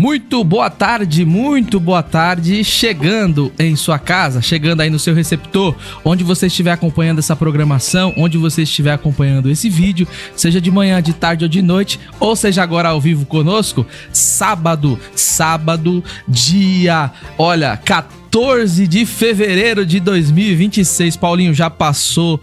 Muito boa tarde, chegando em sua casa, chegando aí no seu receptor, onde você estiver acompanhando essa programação, onde você estiver acompanhando esse vídeo, seja de manhã, de tarde ou de noite, ou seja agora ao vivo conosco, sábado, dia, 14 de fevereiro de 2026. Paulinho, já passou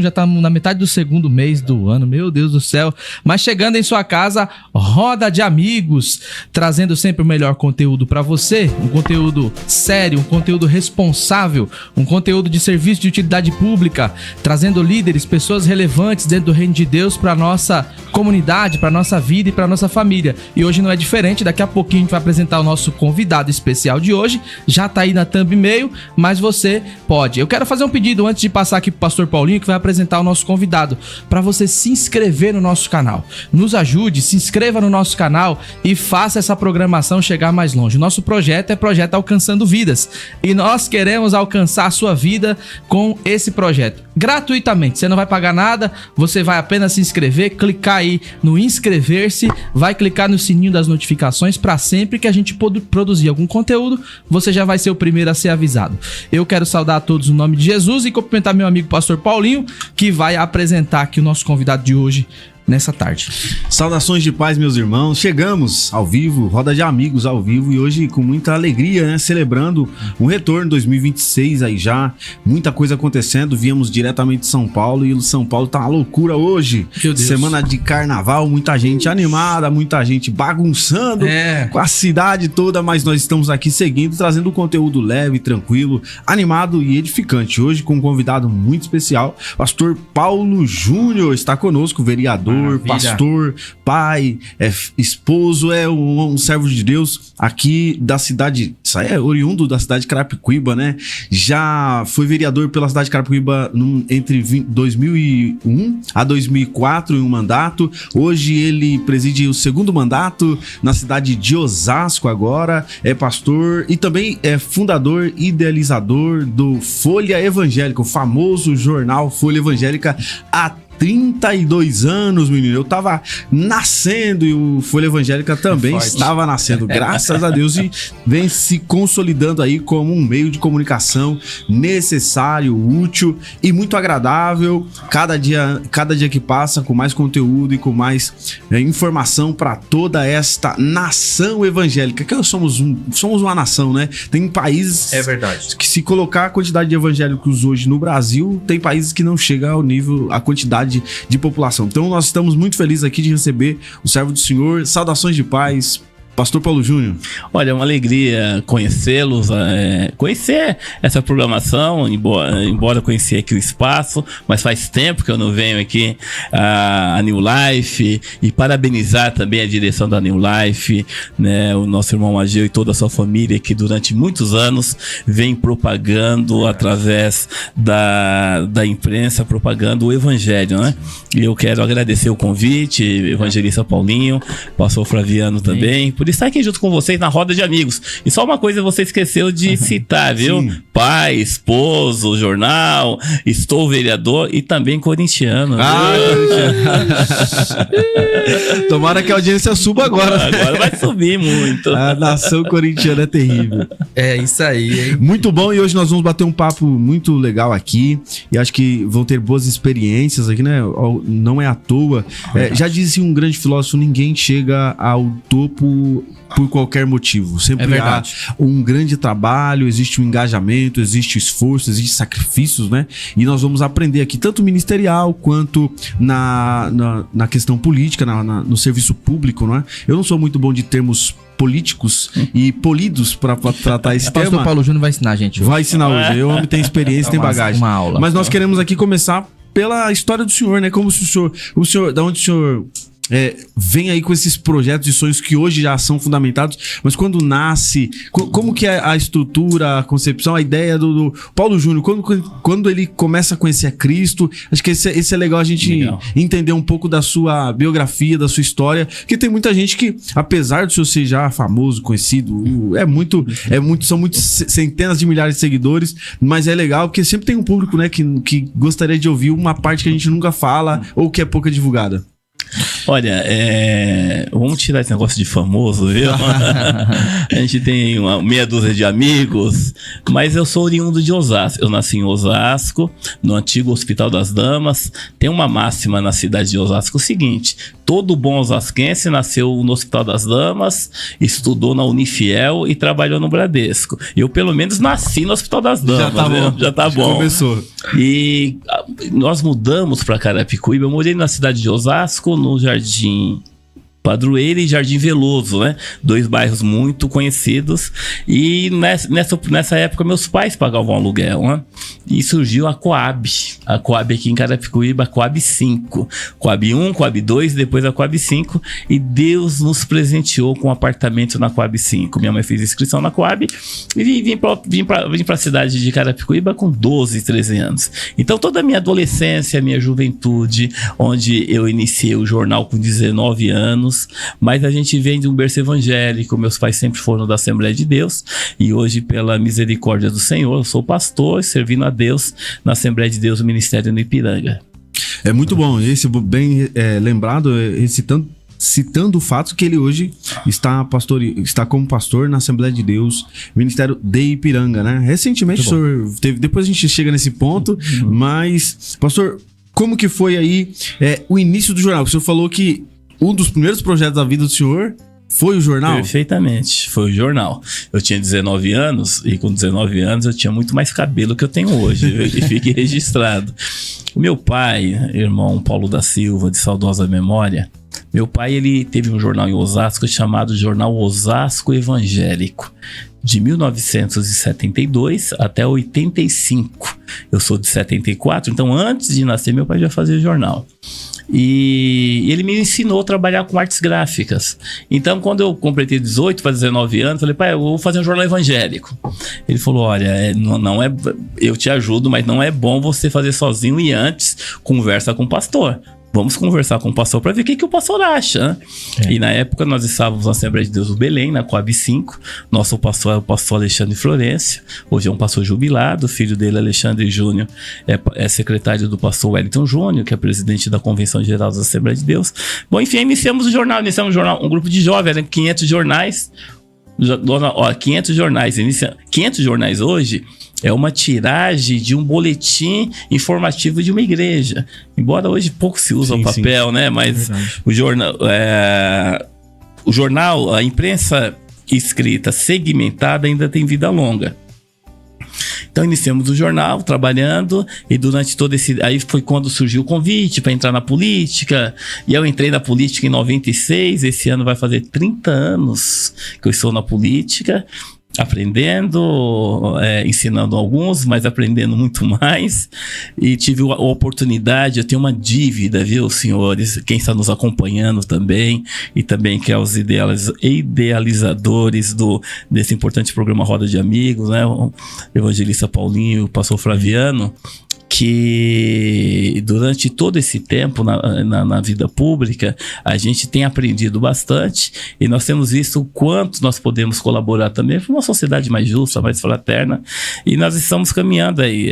já tá na metade do segundo mês do ano, meu Deus do céu. Mas chegando em sua casa, roda de amigos, trazendo sempre o melhor conteúdo pra você, um conteúdo sério, um conteúdo responsável, um conteúdo de serviço de utilidade pública, trazendo líderes, pessoas relevantes dentro do reino de Deus pra nossa comunidade, pra nossa vida e pra nossa família. E hoje não é diferente, daqui a pouquinho a gente vai apresentar o nosso convidado especial de hoje. Já tá aí na thumb e-mail, mas você pode. Eu quero fazer um pedido antes de passar aqui pro pastor Paulinho, que vai apresentar o nosso convidado, para você se inscrever no nosso canal. Nos ajude, se inscreva no nosso canal e faça essa programação chegar mais longe. O nosso projeto é projeto Alcançando Vidas e nós queremos alcançar a sua vida com esse projeto gratuitamente. Você não vai pagar nada, você vai apenas se inscrever, clicar aí no inscrever-se, vai clicar no sininho das notificações para sempre que a gente produzir algum conteúdo, você já vai ser o primeiro a ser avisado. Eu quero saudar a todos no nome de Jesus e cumprimentar meu amigo pastor Paulinho, que vai apresentar aqui o nosso convidado de hoje nessa tarde. Saudações de paz, meus irmãos. Chegamos ao vivo, roda de amigos ao vivo, e hoje com muita alegria, né? Celebrando um retorno 2026 aí já, muita coisa acontecendo. Viemos diretamente de São Paulo e o São Paulo tá uma loucura hoje. Meu Deus. Semana de carnaval, muita gente animada, muita gente bagunçando com a cidade toda, mas nós estamos aqui seguindo, trazendo um conteúdo leve, tranquilo, animado e edificante. Hoje com um convidado muito especial, pastor Paulo Júnior está conosco, vereador, pastor, pai, esposo, um servo de Deus aqui da cidade, isso aí é oriundo da cidade de Carapicuíba, né? Já foi vereador pela cidade de Carapicuíba entre 2001 a 2004 em um mandato. Hoje ele preside o segundo mandato na cidade de Osasco agora, é pastor e também é fundador e idealizador do Folha Evangélica, o famoso jornal Folha Evangélica, há 32 anos, menino. Eu tava nascendo e o Folha Evangélica também estava nascendo, graças a Deus, e vem se consolidando aí como um meio de comunicação necessário, útil e muito agradável. Cada dia que passa com mais conteúdo e com mais informação para toda esta nação evangélica, que nós somos uma nação, né? Tem países que, se colocar a quantidade de evangélicos hoje no Brasil, tem países que não chega ao nível, a quantidade de população. Então nós estamos muito felizes aqui de receber o servo do Senhor. Saudações de paz, pastor Paulo Júnior. Olha, é uma alegria conhecê-los, conhecer essa programação, embora conhecer aqui o espaço, mas faz tempo que eu não venho aqui a New Life, e parabenizar também a direção da New Life, né, o nosso irmão Ageu e toda a sua família, que durante muitos anos vem propagando através da imprensa, propagando o evangelho, né? E eu quero agradecer o convite, evangelista Paulinho, pastor Flaviano também, por estar aqui junto com vocês na roda de amigos. E só uma coisa você esqueceu de citar, viu? Sim. Pai, esposo, jornal, estou vereador e também corintiano. Tomara que a audiência suba agora. Agora vai subir muito. A nação corintiana é terrível. É isso aí, hein? Muito bom, e hoje nós vamos bater um papo muito legal aqui, e acho que vão ter boas experiências aqui, né? Não é à toa. Já dizia um grande filósofo, ninguém chega ao topo por qualquer motivo. Sempre há um grande trabalho, existe um engajamento, existe esforço, existe sacrifícios, né? E nós vamos aprender aqui, tanto ministerial quanto na questão política, no serviço público, não é? Eu não sou muito bom de termos políticos e polidos para tratar esse tema. O pastor Paulo Júnior vai ensinar a gente hoje. Vai ensinar hoje. Eu homem tem experiência, tem bagagem. Uma aula. Mas nós queremos aqui começar pela história do senhor, né? Como se o senhor, da onde o senhor vem aí com esses projetos e sonhos que hoje já são fundamentados, mas quando nasce, como que é a estrutura, a concepção, a ideia do Paulo Júnior, quando ele começa a conhecer a Cristo? Acho que esse é legal a gente entender um pouco da sua biografia, da sua história, porque tem muita gente que, apesar do senhor ser já famoso, conhecido, são muitos centenas de milhares de seguidores, mas é legal porque sempre tem um público, né, que gostaria de ouvir uma parte que a gente nunca fala ou que é pouco divulgada. Olha, vamos tirar esse negócio de famoso, viu? A gente tem uma meia dúzia de amigos, mas eu sou oriundo de Osasco. Eu nasci em Osasco, no antigo Hospital das Damas. Tem uma máxima na cidade de Osasco, o seguinte: todo bom osasquense nasceu no Hospital das Damas, estudou na Unifiel e trabalhou no Bradesco. Eu, pelo menos, nasci no Hospital das Damas. Já tá bom. Começou. E nós mudamos para Carapicuíba. Eu morei na cidade de Osasco, no Jardim Padroeira e Jardim Veloso, né? 2 bairros muito conhecidos. E nessa época meus pais pagavam aluguel, né? E surgiu a Coab. A Coab aqui em Carapicuíba, a Coab 5. Coab 1, Coab 2, depois a Coab 5. E Deus nos presenteou com um apartamento na Coab 5. Minha mãe fez inscrição na Coab e vim para a cidade de Carapicuíba com 12, 13 anos. Então toda a minha adolescência, minha juventude, onde eu iniciei o jornal com 19 anos, mas a gente vem de um berço evangélico. Meus pais sempre foram da Assembleia de Deus e hoje, pela misericórdia do Senhor, eu sou pastor servindo a Deus na Assembleia de Deus, o Ministério no Ipiranga. É muito bom, esse bem lembrado, citando o fato que ele hoje está como pastor na Assembleia de Deus, Ministério de Ipiranga, né? Recentemente o senhor teve, depois a gente chega nesse ponto, mas, pastor, como que foi aí o início do jornal? O senhor falou que um dos primeiros projetos da vida do senhor foi o jornal? Perfeitamente, foi o jornal. Eu tinha 19 anos e com 19 anos eu tinha muito mais cabelo que eu tenho hoje, e fiquei registrado. O meu pai, irmão Paulo da Silva, de saudosa memória, meu pai, ele teve um jornal em Osasco chamado Jornal Osasco Evangélico, de 1972 até 85. Eu sou de 74, então antes de nascer meu pai já fazia jornal. E ele me ensinou a trabalhar com artes gráficas. Então, quando eu completei 18 para 19 anos, falei: pai, eu vou fazer um jornal evangélico. Ele falou: olha, não é, eu te ajudo, mas não é bom você fazer sozinho, e antes conversa com o pastor. Vamos conversar com o pastor para ver o que o pastor acha, né? E na época nós estávamos na Assembleia de Deus do Belém, na Coab 5. Nosso pastor é o pastor Alexandre Florencio. Hoje é um pastor jubilado. O filho dele, Alexandre Júnior, é secretário do pastor Wellington Júnior, que é presidente da Convenção Geral da Assembleia de Deus. Bom, enfim, iniciamos o jornal. Um grupo de jovens, 500 jornais. 500 jornais. 500 jornais hoje é uma tiragem de um boletim informativo de uma igreja. Embora hoje pouco se usa o papel, né? Mas o jornal, a imprensa escrita segmentada ainda tem vida longa. Então iniciamos o jornal trabalhando, e durante todo esse... Aí foi quando surgiu o convite para entrar na política, e eu entrei na política em 96. Esse ano vai fazer 30 anos que eu estou na política, aprendendo, ensinando alguns, mas aprendendo muito mais. E tive a oportunidade, eu tenho uma dívida, viu, senhores, quem está nos acompanhando também, e também que é os idealizadores desse importante programa Roda de Amigos, né, o evangelista Paulinho, o pastor Flaviano, que durante todo esse tempo na vida pública a gente tem aprendido bastante, e nós temos visto o quanto nós podemos colaborar também para uma sociedade mais justa, mais fraterna, e nós estamos caminhando aí.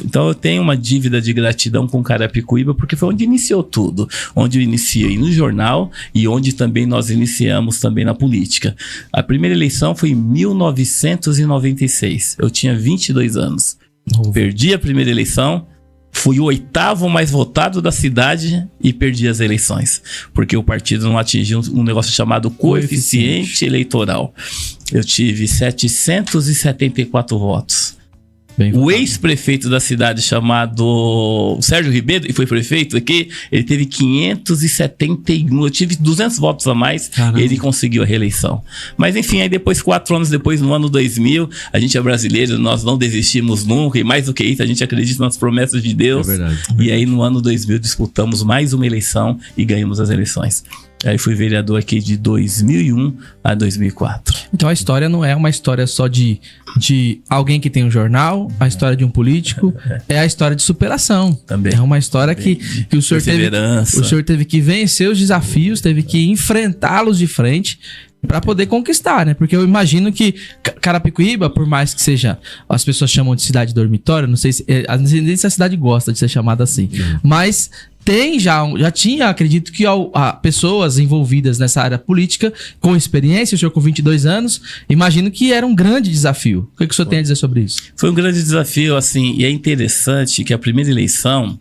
Então eu tenho uma dívida de gratidão com Carapicuíba, porque foi onde iniciou tudo, onde eu iniciei no jornal e onde também nós iniciamos também na política. A primeira eleição foi em 1996, eu tinha 22 anos. Perdi a primeira eleição, fui o 8º mais votado da cidade e perdi as eleições, porque o partido não atingiu um negócio chamado coeficiente eleitoral. Eu tive 774 votos. O ex-prefeito da cidade, chamado Sérgio Ribeiro, e foi prefeito aqui, ele teve 571. Eu tive 200 votos a mais. Caramba. E ele conseguiu a reeleição. Mas enfim, aí depois, 4 anos depois, no ano 2000, a gente é brasileiro, nós não desistimos nunca, e mais do que isso, a gente acredita nas promessas de Deus. É verdade. E aí no ano 2000 disputamos mais uma eleição e ganhamos as eleições. Aí fui vereador aqui de 2001 a 2004. Então a história não é uma história só de alguém que tem um jornal, a história de um político, é a história de superação. Também. É uma história que o senhor teve que vencer os desafios, teve que enfrentá-los de frente para poder conquistar, né? Porque eu imagino que Carapicuíba, por mais que seja, as pessoas chamam de cidade dormitório, não sei se a cidade gosta de ser chamada assim, mas já tinha, acredito que pessoas envolvidas nessa área política com experiência, o senhor com 22 anos, imagino que era um grande desafio. O que o senhor tem a dizer sobre isso? Foi um grande desafio, assim, e é interessante que a primeira eleição,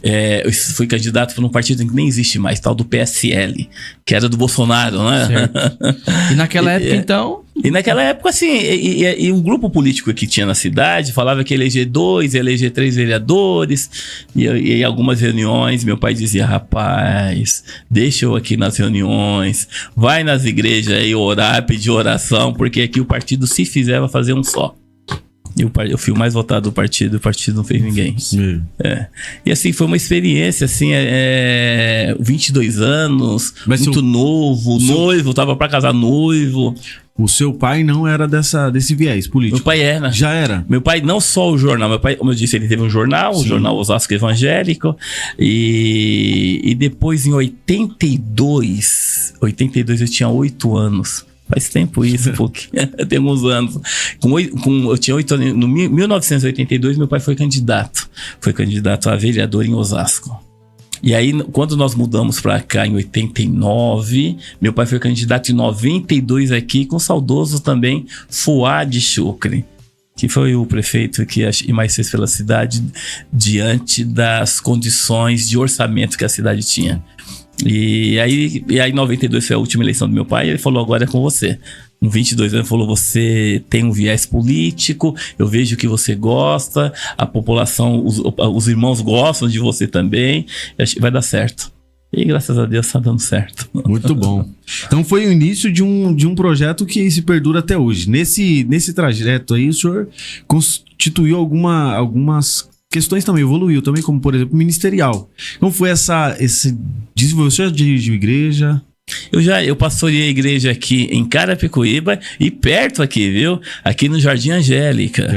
eu fui candidato por um partido que nem existe mais, tal do PSL, que era do Bolsonaro, né? Certo. E naquela época, então... E naquela época, assim, e o grupo político que tinha na cidade falava que ia eleger 2, ia eleger 3 vereadores, e em algumas reuniões meu pai dizia, rapaz, deixa eu aqui nas reuniões, vai nas igrejas aí orar, pedir oração, porque aqui o partido, se fizer, vai fazer um só. E eu fui o mais votado do partido, o partido não fez ninguém. E assim, foi uma experiência, assim, 22 anos, mas muito noivo, tava pra casar noivo. O seu pai não era desse viés político? Meu pai era. Já era? Meu pai, não só o jornal, meu pai, como eu disse, ele teve um jornal, o Jornal Osasco Evangélico, e depois em 82 eu tinha 8 anos. Faz tempo isso, porque tem alguns anos. Eu tinha 8 anos. No 1982, meu pai foi candidato. Foi candidato a vereador em Osasco. E aí, quando nós mudamos pra cá em 89, meu pai foi candidato em 92 aqui, com o saudoso também Fuad Chucre, que foi o prefeito que mais fez pela cidade diante das condições de orçamento que a cidade tinha. E aí em 92 foi a última eleição do meu pai, e ele falou, agora é com você. Com 22 anos, falou, você tem um viés político, eu vejo que você gosta, a população, os irmãos gostam de você também, acho que vai dar certo. E graças a Deus tá dando certo. Muito bom. Então foi o início de um projeto que se perdura até hoje. Nesse trajeto aí, o senhor constituiu algumas questões também, evoluiu também, como por exemplo ministerial. Como foi esse desenvolvimento? Você já dirigiu igreja? Eu pastoreei a igreja aqui em Carapicuíba e perto aqui, viu? Aqui no Jardim Angélica.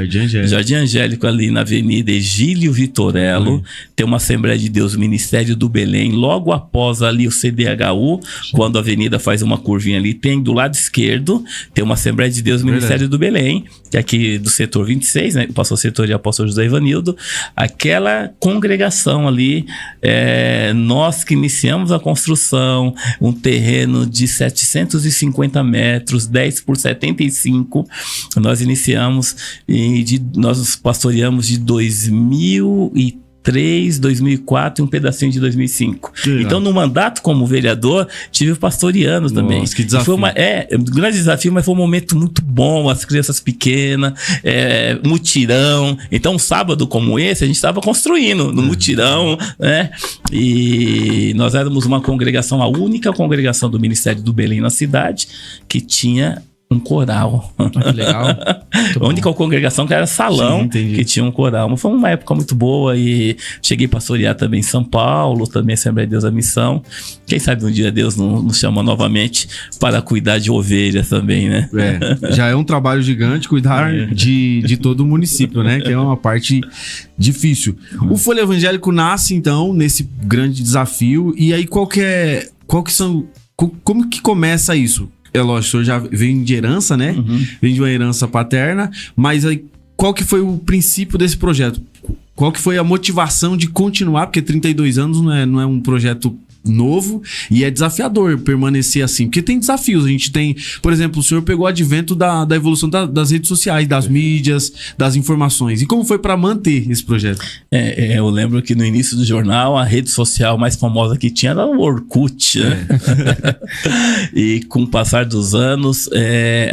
Jardim Angélico, ali na Avenida Egílio Vitorello. Tem uma Assembleia de Deus, Ministério do Belém. Logo após ali o CDHU, quando a avenida faz uma curvinha ali, tem do lado esquerdo, tem uma Assembleia de Deus, Ministério do Belém, que é aqui do setor 26, né? O pastor setor e apóstolo José Ivanildo. Aquela congregação ali, nós que iniciamos a construção, um terreno de 750 metros, 10 por 75. Nós iniciamos nós pastoreamos de 2003, 2004 e um pedacinho de 2005. Então, no mandato como vereador, tive pastoreando também. Nossa, que desafio. Foi um grande desafio, mas foi um momento muito bom, as crianças pequenas, mutirão. Então, um sábado como esse, a gente estava construindo no mutirão, né? E nós éramos uma congregação, a única congregação do Ministério do Belém na cidade, que tinha um coral. Legal. A única congregação que era salão, que tinha um coral. Mas foi uma época muito boa e cheguei a pastorear também em São Paulo, também Assembleia de Deus da Missão. Quem sabe um dia Deus nos chama novamente para cuidar de ovelhas também, né? Já é um trabalho gigante cuidar de todo o município, né? Que é uma parte difícil. O Folha Evangélico nasce, então, nesse grande desafio. E aí, como que começa isso? É lógico, o senhor já vem de herança, né? Vem de uma herança paterna, mas aí qual que foi o princípio desse projeto? Qual que foi a motivação de continuar? Porque 32 anos não é um projeto novo e é desafiador permanecer assim, porque tem desafios. A gente tem, por exemplo, o senhor pegou o advento da evolução das redes sociais, das mídias, das informações. E como foi para manter esse projeto? Eu lembro que no início do jornal, a rede social mais famosa que tinha era o Orkut, né? E com o passar dos anos,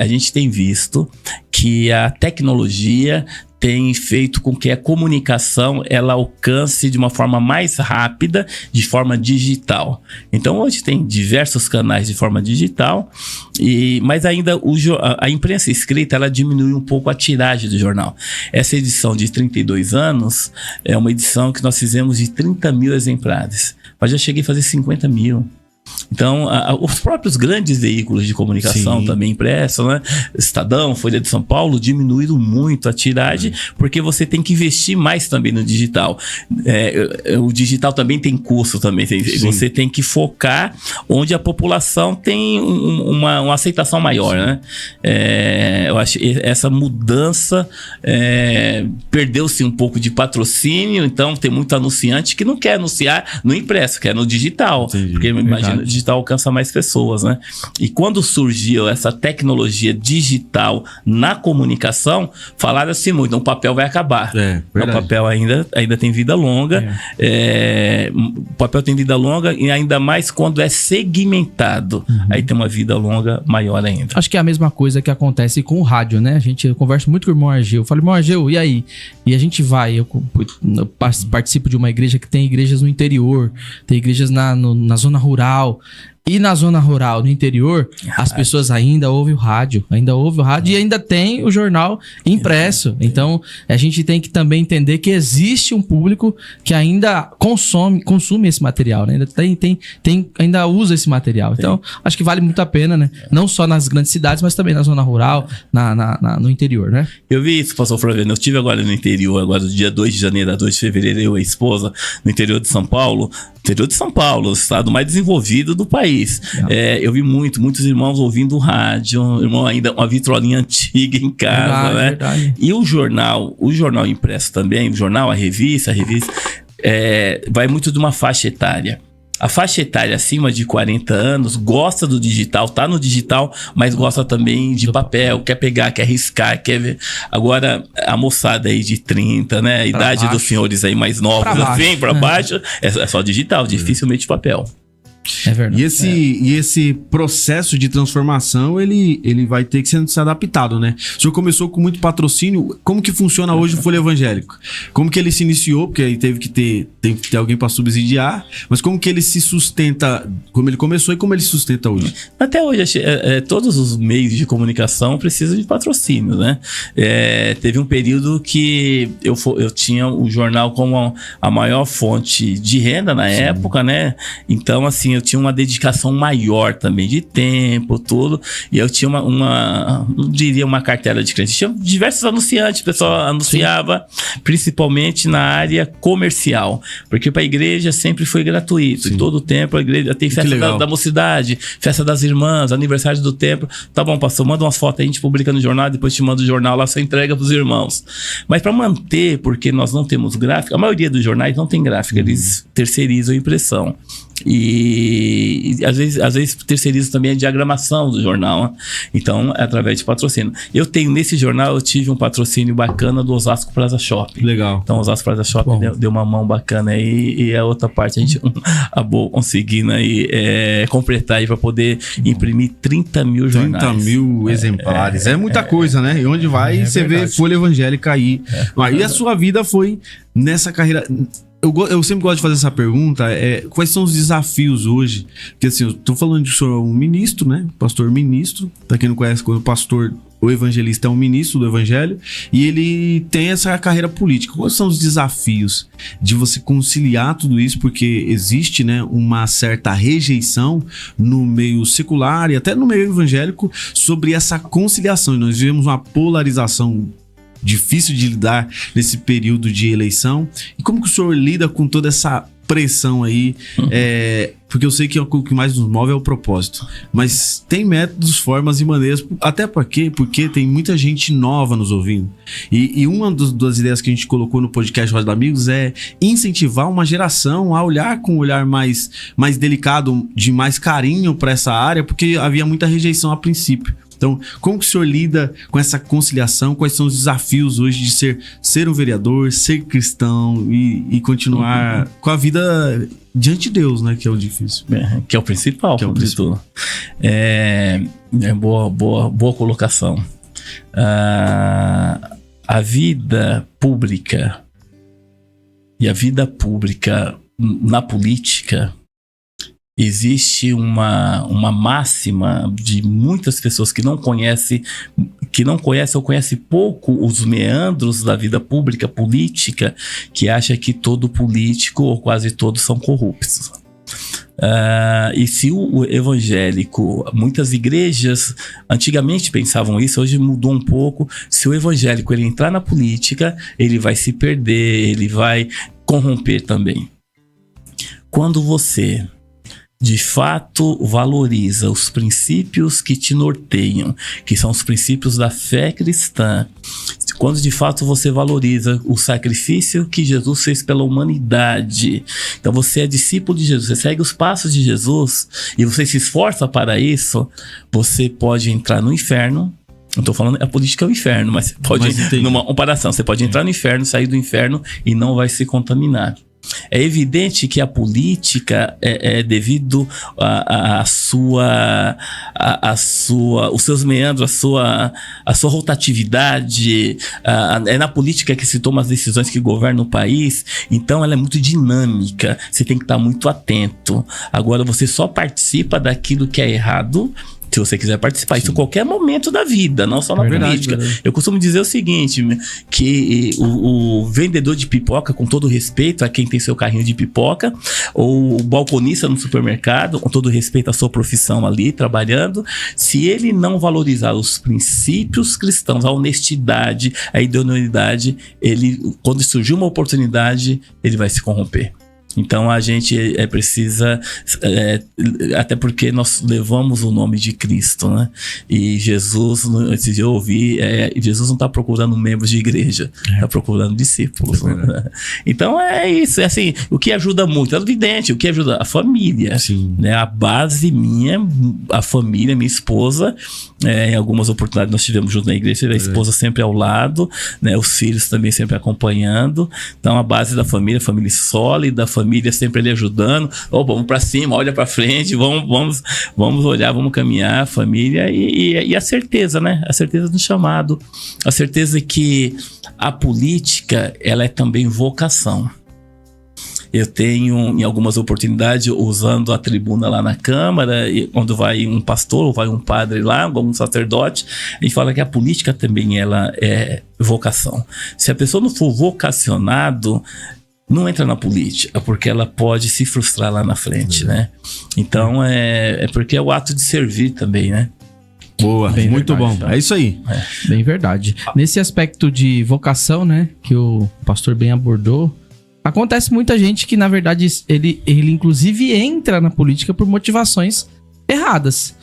a gente tem visto que a tecnologia tem feito com que a comunicação ela alcance de uma forma mais rápida, de forma digital. Então hoje tem diversos canais de forma digital, mas ainda a imprensa escrita ela diminui um pouco a tiragem do jornal. Essa edição de 32 anos é uma edição que nós fizemos de 30 mil exemplares, mas já cheguei a fazer 50 mil. Então, os próprios grandes veículos de comunicação também impressos, né? Estadão, Folha de São Paulo, diminuíram muito a tiragem, porque você tem que investir mais também no digital. O digital também tem custo também. Você tem que focar onde a população tem uma aceitação maior, né? Eu acho que essa mudança perdeu-se um pouco de patrocínio, então tem muito anunciante que não quer anunciar no impresso, quer no digital. Entendi. Porque imagina, o digital alcança mais pessoas, né? E quando surgiu essa tecnologia digital na comunicação, falaram assim muito, o papel vai acabar. O papel ainda tem vida longa. O papel tem vida longa e ainda mais quando é segmentado. Aí tem uma vida longa maior ainda. Acho que é a mesma coisa que acontece com o rádio, né? Eu converso muito com o irmão Argeu. Eu falo, irmão Argeu, e aí? E a gente vai, eu participo de uma igreja que tem igrejas no interior, tem igrejas na zona rural. E na zona rural, no interior, as pessoas ainda ouvem o rádio e ainda tem o jornal impresso. Então, a gente tem que também entender que existe um público que ainda consome esse material, né? Ainda usa esse material. Então, acho que vale muito a pena, né? Não só nas grandes cidades, mas também na zona rural, no interior, né? Eu vi isso, pastor Flaviano. Eu estive agora no interior, agora do dia 2 de janeiro a 2 de fevereiro, eu e a esposa, no interior de São Paulo. Interior de São Paulo, o estado mais desenvolvido do país. Eu vi muitos irmãos ouvindo rádio, irmão ainda uma vitrolinha antiga em casa, né? Verdade. E o jornal impresso também, a revista, vai muito de uma faixa etária. A faixa etária acima de 40 anos gosta do digital, tá no digital, mas gosta também de papel, quer pegar, quer riscar, quer ver. Agora, a moçada aí de 30, né? A idade dos senhores aí mais novos, assim, pra baixo, é só digital, dificilmente papel. É verdade. E esse processo de transformação, ele vai ter que ser adaptado, né? O senhor começou com muito patrocínio. Como que funciona hoje o Folha Evangélico? Como que ele se iniciou? Porque aí teve que ter alguém para subsidiar. Mas como que ele se sustenta? Como ele começou e como ele se sustenta hoje? Até hoje, todos os meios de comunicação precisam de patrocínio, né? Teve um período que eu tinha o jornal como a maior fonte de renda na época, né? Então, assim, eu tinha uma dedicação maior também de tempo, tudo. E eu tinha não diria uma cartela de clientes. Tinha diversos anunciantes, o pessoal anunciava, principalmente na área comercial. Porque para a igreja sempre foi gratuito. Em todo o tempo a igreja tem festa da mocidade, festa das irmãs, aniversário do templo. Tá bom, pastor, manda umas fotos aí, a gente publica no jornal, depois te manda o jornal lá, você entrega pros irmãos. Mas para manter, porque nós não temos gráfica, a maioria dos jornais não tem gráfica, eles terceirizam a impressão. E às vezes terceiriza também a diagramação do jornal, né? Então é através de patrocínio. Nesse jornal eu tive um patrocínio bacana do Osasco Plaza Shopping. Legal. Então o Osasco Plaza Shopping deu uma mão bacana aí, e a outra parte a gente acabou conseguindo aí completar aí para poder imprimir 30 mil jornais. 30 mil exemplares. É muita coisa, né? E onde vai, você vê Folha Evangélica aí. E a sua vida foi nessa carreira... Eu sempre gosto de fazer essa pergunta, quais são os desafios hoje? Porque assim, eu tô falando de o senhor um ministro, né? Pastor ministro, pra quem não conhece, o pastor, o evangelista é um ministro do evangelho, e ele tem essa carreira política. Quais são os desafios de você conciliar tudo isso? Porque existe, né, uma certa rejeição no meio secular e até no meio evangélico sobre essa conciliação. E nós vivemos uma polarização difícil de lidar nesse período de eleição. E como que o senhor lida com toda essa pressão aí? Porque eu sei que o que mais nos move é o propósito. Mas tem métodos, formas e maneiras. Até porque tem muita gente nova nos ouvindo. E uma das ideias que a gente colocou no podcast Roda de Amigos é incentivar uma geração a olhar com um olhar mais delicado, de mais carinho para essa área, porque havia muita rejeição a princípio. Então, como que o senhor lida com essa conciliação? Quais são os desafios hoje de ser um vereador, ser cristão e continuar com a vida diante de Deus, né? Que é o difícil. Que é o principal, de tudo. Boa colocação. A vida pública e a vida pública na política, existe uma máxima de muitas pessoas que não conhecem ou conhecem pouco os meandros da vida pública, política, que acha que todo político ou quase todos são corruptos. E se o evangélico, muitas igrejas antigamente pensavam isso, hoje mudou um pouco. Se o evangélico ele entrar na política, ele vai se perder, ele vai corromper também. Quando você de fato valoriza os princípios que te norteiam, que são os princípios da fé cristã, quando de fato você valoriza o sacrifício que Jesus fez pela humanidade, então você é discípulo de Jesus, você segue os passos de Jesus e você se esforça para isso, você pode entrar no inferno. Não tô falando, a política é o inferno, mas pode, numa comparação, você pode entrar no inferno, sair do inferno e não vai se contaminar. É evidente que a política é devido os seus meandros, a sua rotatividade. É na política que se toma as decisões que governam o país. Então ela é muito dinâmica. Você tem que estar muito atento. Agora você só participa daquilo que é errado se você quiser participar. Isso em qualquer momento da vida, não só na política. Eu costumo dizer o seguinte, que o vendedor de pipoca, com todo respeito a quem tem seu carrinho de pipoca, ou o balconista no supermercado, com todo respeito à sua profissão ali, trabalhando, se ele não valorizar os princípios cristãos, a honestidade, a idoneidade, quando surgir uma oportunidade, ele vai se corromper. Então a gente precisa, até porque nós levamos o nome de Cristo, né? E Jesus, antes de eu ouvir, Jesus não está procurando membros de igreja, está procurando discípulos. Né? Então é isso, é assim, o que ajuda muito, é evidente, o que ajuda a família, né? A base minha, a família, minha esposa, em algumas oportunidades nós tivemos junto na igreja, a esposa sempre ao lado, né? Os filhos também sempre acompanhando. Então a base da família sólida, família sempre ali ajudando, vamos pra cima, olha pra frente, vamos olhar, vamos caminhar, família, e a certeza, né? A certeza do chamado, a certeza que a política, ela é também vocação. Eu tenho, em algumas oportunidades, usando a tribuna lá na Câmara, quando vai um pastor ou vai um padre lá, algum sacerdote, a gente fala que a política também ela é vocação. Se a pessoa não for vocacionado, não entra na política, porque ela pode se frustrar lá na frente, né? Então, é porque é o ato de servir também, né? Boa, bem muito verdade, bom. É isso aí. Bem verdade. Nesse aspecto de vocação, né, que o pastor bem abordou, acontece muita gente que, na verdade, ele inclusive entra na política por motivações erradas.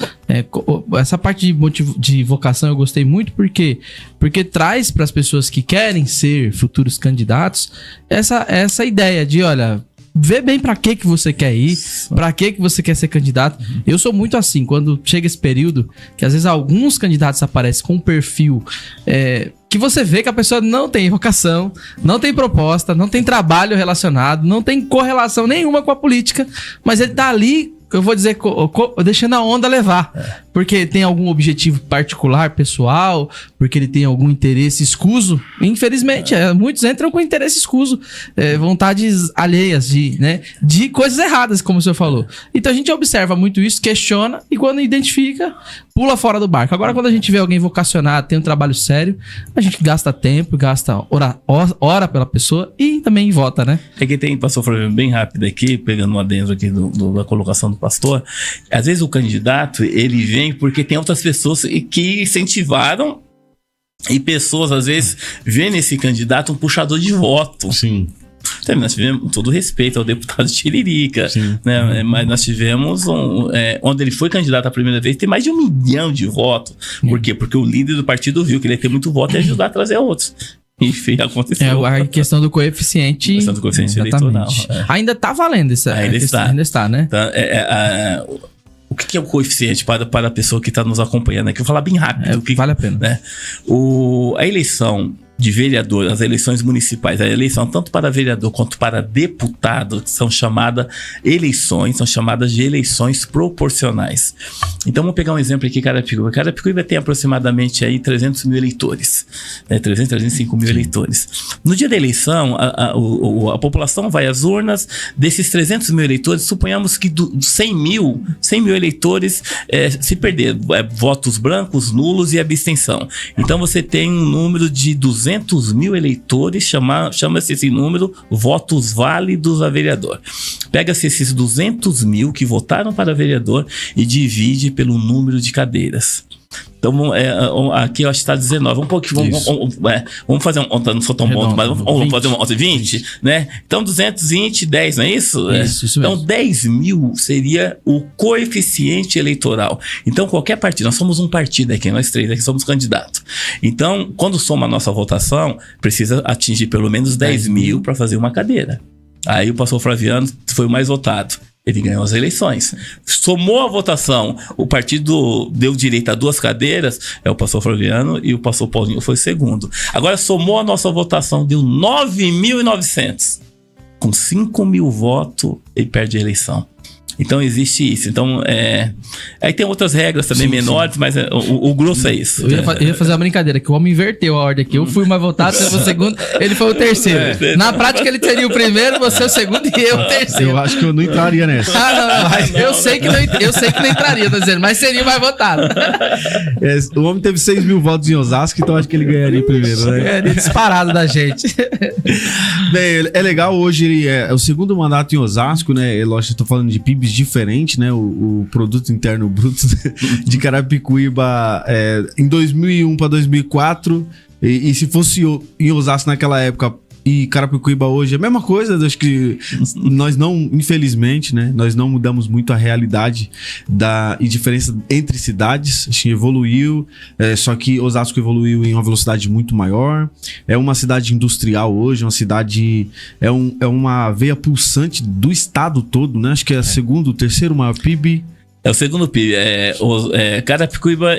Essa parte de vocação eu gostei muito porque traz para as pessoas que querem ser futuros candidatos essa ideia de, olha, vê bem pra que você quer ir, pra que você quer ser candidato. Eu sou muito assim, quando chega esse período, que às vezes alguns candidatos aparecem com um perfil que você vê que a pessoa não tem vocação, não tem proposta, não tem trabalho relacionado, não tem correlação nenhuma com a política, mas ele tá ali, eu vou dizer, deixando a onda levar. Porque tem algum objetivo particular, pessoal, porque ele tem algum interesse escuso. Infelizmente, muitos entram com interesse escuso, vontades alheias de coisas erradas, como o senhor falou. Então a gente observa muito isso, questiona e quando identifica, pula fora do barco. Agora, quando a gente vê alguém vocacionado, tem um trabalho sério, a gente gasta tempo, ora pela pessoa e também vota, né? É que tem, pastor Flávio, bem rápido aqui, pegando um adendo aqui da colocação do pastor. Às vezes o candidato, ele vem porque tem outras pessoas que incentivaram e pessoas, às vezes, veem nesse candidato um puxador de voto. Sim. Nós tivemos todo respeito ao deputado Tiririca, né? Mas nós tivemos onde ele foi candidato a primeira vez, tem mais de 1 milhão de votos. Por quê? Porque o líder do partido viu que ele ia ter muito voto e ajudar a trazer outros. Enfim, aconteceu. A questão do coeficiente. A questão do coeficiente eleitoral. Ainda tá valendo isso. Ainda está, né? Então, o que é o coeficiente para a pessoa que está nos acompanhando aqui? Eu vou falar bem rápido. Vale a pena. Né? A eleição de vereador, as eleições municipais, a eleição tanto para vereador quanto para deputado, são chamadas de eleições proporcionais. Então vamos pegar um exemplo aqui, Carapicuíba. Carapicuíba tem aproximadamente aí 300 mil eleitores, né? 305 mil eleitores. No dia da eleição, a população vai às urnas, desses 300 mil eleitores, suponhamos que 100 mil eleitores se perderam, votos brancos, nulos e abstenção. Então você tem um número de 200 200 mil eleitores, chama-se esse número votos válidos a vereador. Pega-se esses 200 mil que votaram para vereador e divide pelo número de cadeiras. Então, aqui eu acho que está 19. Um pouquinho. Vamos fazer não sou tão bom, mas vamos fazer 20, né? Então, 220, 10, não é isso? Isso então, mesmo. 10 mil seria o coeficiente eleitoral. Então, qualquer partido, nós somos um partido aqui, nós três aqui somos candidatos. Então, quando soma a nossa votação, precisa atingir pelo menos 10 mil para fazer uma cadeira. Aí o pastor Flaviano foi o mais votado. Ele ganhou as eleições. Somou a votação, o partido deu direito a 2 cadeiras, o pastor Flaviano e o pastor Paulinho foi o segundo. Agora somou a nossa votação, deu 9.900. Com 5 mil votos, ele perde a eleição. Então existe isso. Então, aí tem outras regras também menores, mas o grosso é isso. Eu ia fazer uma brincadeira, que o homem inverteu a ordem aqui. Eu fui o mais votado, você foi o segundo, ele foi o terceiro. Na prática, ele seria o primeiro, você o segundo e eu o terceiro. Eu acho que eu não entraria nessa. Não. Eu sei que não entraria, tô dizendo, mas seria o mais votado. O homem teve 6 mil votos em Osasco, então acho que ele ganharia primeiro, né? Ganharia disparado da gente. Bem, é legal hoje, ele é o segundo mandato em Osasco, né? Lógico, eu tô falando de PIBs diferente, né? O produto interno bruto de Carapicuíba em 2001 para 2004 e se fosse em Osasco naquela época e Carapicuíba hoje é a mesma coisa. Acho que nós não, infelizmente, né? Nós não mudamos muito a realidade e diferença entre cidades. Acho que evoluiu, só que Osasco evoluiu em uma velocidade muito maior. É uma cidade industrial hoje, uma cidade é uma veia pulsante do estado todo, né? Acho que é o terceiro maior PIB. É o segundo PIB. Carapicuíba,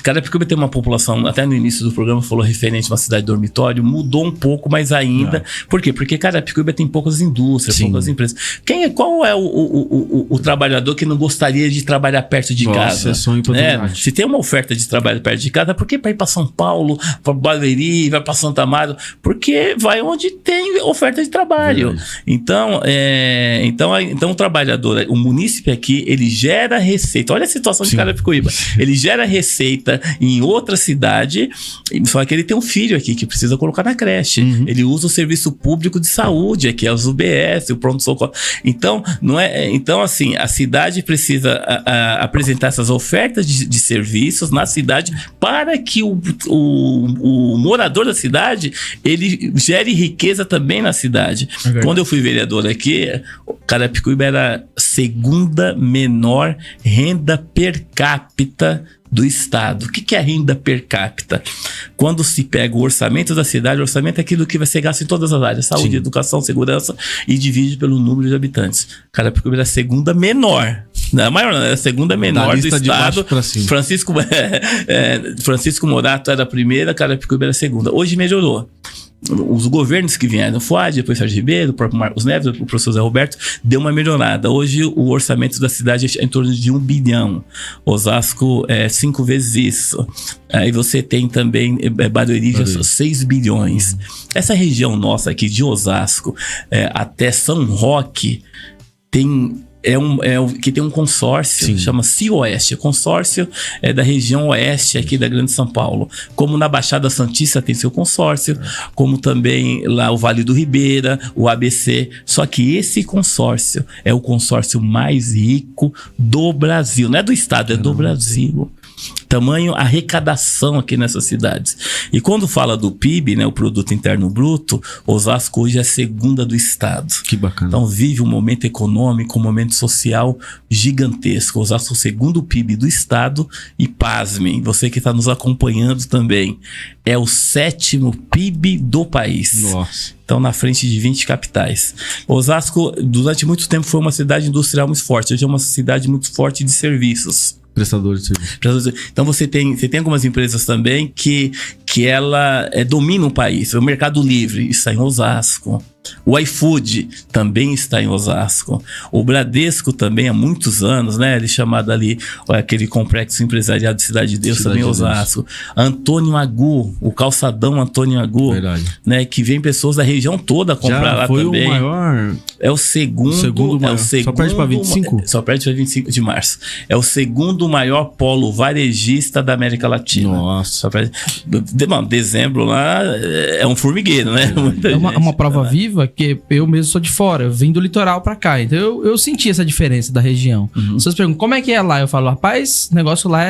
Carapicuíba tem uma população, até no início do programa falou referente a uma cidade dormitório, mudou um pouco, mas ainda. Por quê? Porque Carapicuíba tem poucas indústrias, poucas empresas. Qual é o trabalhador que não gostaria de trabalhar perto de casa? É sonho pra Se tem uma oferta de trabalho perto de casa, por que para ir para São Paulo, para Barueri, vai para Santa Amaro? Porque vai onde tem oferta de trabalho. Então o trabalhador, o munícipe aqui, ele gera receita. Olha a situação de Carapicuíba. Ele gera receita em outra cidade, só que ele tem um filho aqui que precisa colocar na creche. Ele usa o serviço público de saúde, que é os UBS, o pronto-socorro. Então, assim, a cidade precisa apresentar essas ofertas de serviços na cidade para que o morador da cidade, ele gere riqueza também na cidade. Quando eu fui vereador aqui, Carapicuíba era a segunda menor renda per capita do estado. O que é a renda per capita? Quando se pega o orçamento da cidade, o orçamento é aquilo que vai ser gasto em todas as áreas, saúde, educação, segurança, e divide pelo número de habitantes. Carapicuíba era a segunda menor. Não é a maior, não, é a segunda menor do estado. Francisco Morato era a primeira, Carapicuíba era a segunda. Hoje melhorou. Os governos que vieram, Fuad, depois Sérgio Ribeiro, o próprio Marcos Neves, o professor Zé Roberto, deu uma melhorada. Hoje o orçamento da cidade é em torno de 1 bilhão. Osasco é 5 vezes isso. Aí você tem também Barueri, 6 bilhões. Essa região nossa aqui de Osasco até São Roque que tem um consórcio, chama CIOeste. O consórcio é da região oeste aqui da Grande São Paulo. Como na Baixada Santista tem seu consórcio, como também lá o Vale do Ribeira, o ABC. Só que esse consórcio é o consórcio mais rico do Brasil. Não é do estado, é do Brasil. Tamanho arrecadação aqui nessas cidades. E quando fala do PIB, né, o Produto Interno Bruto, Osasco hoje é a segunda do estado. Que bacana. Então vive um momento econômico, um momento social gigantesco. Osasco é o segundo PIB do estado e, pasmem, você que está nos acompanhando também, é o 7º PIB do país. Nossa. Então, na frente de 20 capitais. Osasco, durante muito tempo, foi uma cidade industrial muito forte. Hoje é uma cidade muito forte de serviços. Prestador de serviço. Então você tem algumas empresas também que ela domina o país. O Mercado Livre está em Osasco. O iFood também está em Osasco. O Bradesco também há muitos anos, né? Ele é chamado ali, aquele complexo empresarial de Cidade de Deus, também em Osasco. Antônio Agu, o calçadão Antônio Agu, né? Que vem pessoas da região toda comprar lá também. Foi o maior. É o segundo maior. Só perde para 25? Só perde para 25 de março. É o segundo maior polo varejista da América Latina. Nossa. Dezembro lá é um formigueiro, né? É uma prova viva que eu mesmo sou de fora, eu vim do litoral pra cá, então eu senti essa diferença da região. Vocês perguntam, como é que é lá? Eu falo, rapaz, o negócio lá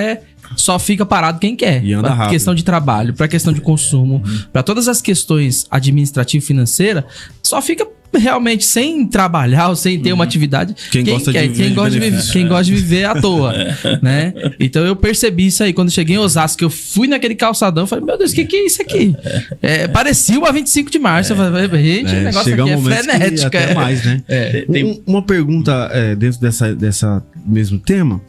só fica parado quem quer. E anda pra rápido. questão de trabalho, pra questão de consumo, pra todas as questões administrativas e financeiras, só fica realmente sem trabalhar ou sem ter uma atividade. Quem gosta de viver de quem gosta de viver à toa, né? Então eu percebi isso aí quando cheguei em Osasco, que eu fui naquele calçadão, eu falei, meu Deus, o que é isso aqui? Parecia uma 25 de março. Eu falei, gente, o negócio chega aqui é momentos que frenético. até mais, né? Uma pergunta dentro dessa mesmo tema.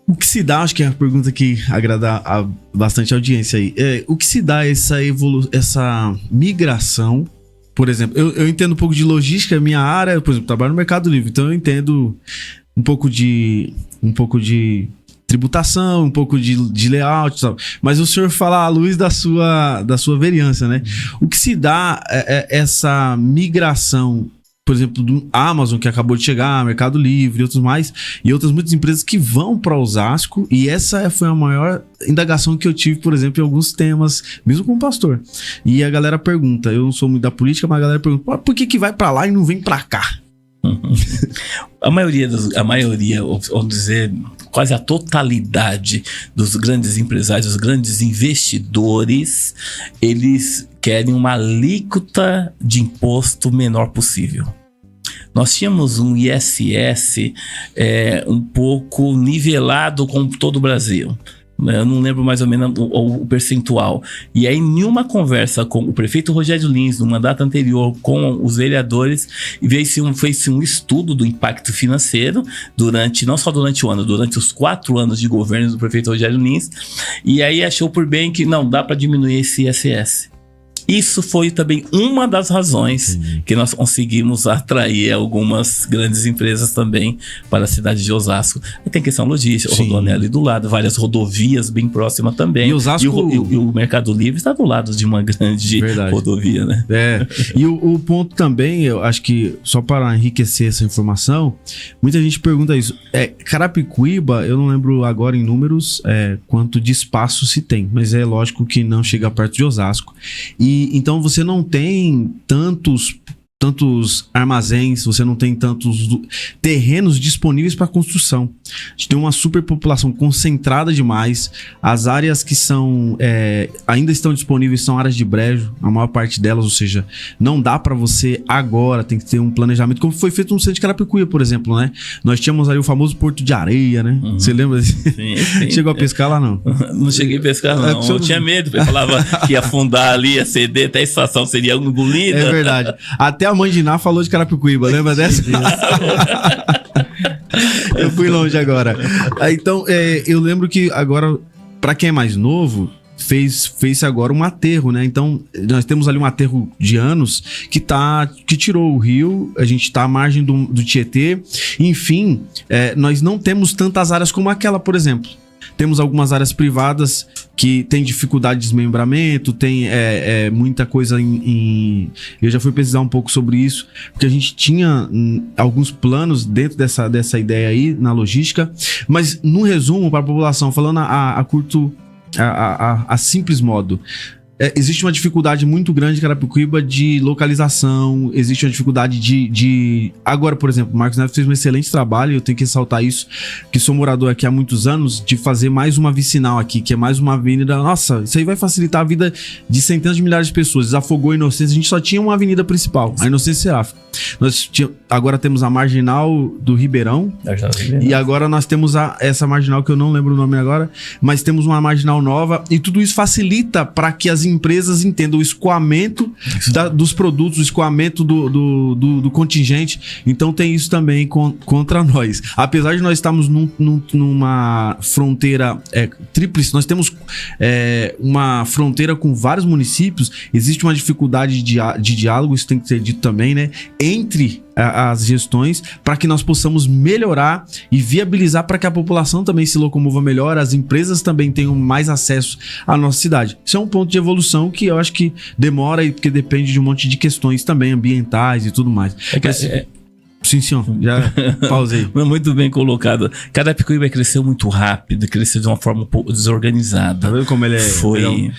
O que se dá, acho que é a pergunta que agrada bastante audiência aí. O que se dá essa migração? Por exemplo, eu entendo um pouco de logística, minha área, por exemplo, trabalho no Mercado Livre, então eu entendo um pouco de tributação, um pouco de layout, sabe? Mas o senhor fala à luz da sua vereança, né? O que se dá essa migração, por exemplo, do Amazon, que acabou de chegar, Mercado Livre e outras muitas empresas que vão para Osasco, e essa foi a maior indagação que eu tive, por exemplo, em alguns temas, mesmo como pastor. E a galera pergunta, eu não sou muito da política, mas a galera pergunta, por que vai para lá e não vem para cá? A maioria, vamos dizer, quase a totalidade dos grandes empresários, dos grandes investidores, eles querem uma alíquota de imposto menor possível. Nós tínhamos um ISS um pouco nivelado com todo o Brasil. Eu não lembro mais ou menos o percentual. E aí, em uma conversa com o prefeito Rogério Lins, no mandato anterior, com os vereadores, fez-se um estudo do impacto financeiro não só durante o ano, durante os 4 anos de governo do prefeito Rogério Lins. E aí achou por bem que não dá para diminuir esse ISS. Isso foi também uma das razões que nós conseguimos atrair algumas grandes empresas também para a cidade de Osasco. E tem questão logística, o Rodoanel ali do lado, várias rodovias bem próximas também. E Osasco... E o Mercado Livre está do lado de uma grande rodovia, né? E o ponto também, eu acho que, só para enriquecer essa informação, muita gente pergunta isso. Carapicuíba, eu não lembro agora em números quanto de espaço se tem, mas é lógico que não chega perto de Osasco. E então você não tem tantos armazéns, você não tem tantos terrenos disponíveis para construção. A gente tem uma superpopulação concentrada demais. As áreas que ainda estão disponíveis são áreas de brejo, a maior parte delas, ou seja, não dá para você agora, tem que ter um planejamento, como foi feito no centro de Carapicuíba, por exemplo, né? Nós tínhamos ali o famoso Porto de Areia, né? Você lembra? Sim. Chegou a pescar lá, não? Não cheguei a pescar, não. Eu tinha medo, eu falava que ia afundar ali, ia ceder, até a estação seria engolida. É verdade. Até a mãe de Ná falou de Carapicuíba, lembra dessa? Eu fui longe agora. Então, eu lembro que agora, para quem é mais novo, fez agora um aterro, né? Então, nós temos ali um aterro de anos que tirou o rio, a gente tá à margem do Tietê. Enfim, nós não temos tantas áreas como aquela, por exemplo. Temos algumas áreas privadas que tem dificuldade de desmembramento, tem muita coisa Eu já fui pesquisar um pouco sobre isso, porque a gente tinha alguns planos dentro dessa ideia aí, na logística, mas no resumo, para a população, falando a simples modo, existe uma dificuldade muito grande em Carapicuíba de localização, existe uma dificuldade de... Agora, por exemplo, o Marcos Neves fez um excelente trabalho, eu tenho que ressaltar isso, que sou morador aqui há muitos anos, de fazer mais uma vicinal aqui, que é mais uma avenida. Nossa, isso aí vai facilitar a vida de centenas de milhares de pessoas. Desafogou a Inocência, a gente só tinha uma avenida principal, a Inocência Seráfica. Agora temos a Marginal do Ribeirão, e agora nós temos essa Marginal, que eu não lembro o nome agora, mas temos uma Marginal nova, e tudo isso facilita para que as empresas entendam o escoamento dos produtos, o escoamento do contingente. Então tem isso também contra nós. Apesar de nós estarmos numa fronteira tríplice, nós temos uma fronteira com vários municípios, existe uma dificuldade de diálogo, isso tem que ser dito também, né? Entre as gestões, para que nós possamos melhorar e viabilizar para que a população também se locomova melhor, as empresas também tenham mais acesso à nossa cidade. Isso é um ponto de evolução que eu acho que demora, porque depende de um monte de questões também ambientais e tudo mais. Sim, senhor, já pausei. Muito bem colocado. Carapicuíba cresceu muito rápido, cresceu de uma forma um pouco desorganizada. Tá vendo como ele é? Foi...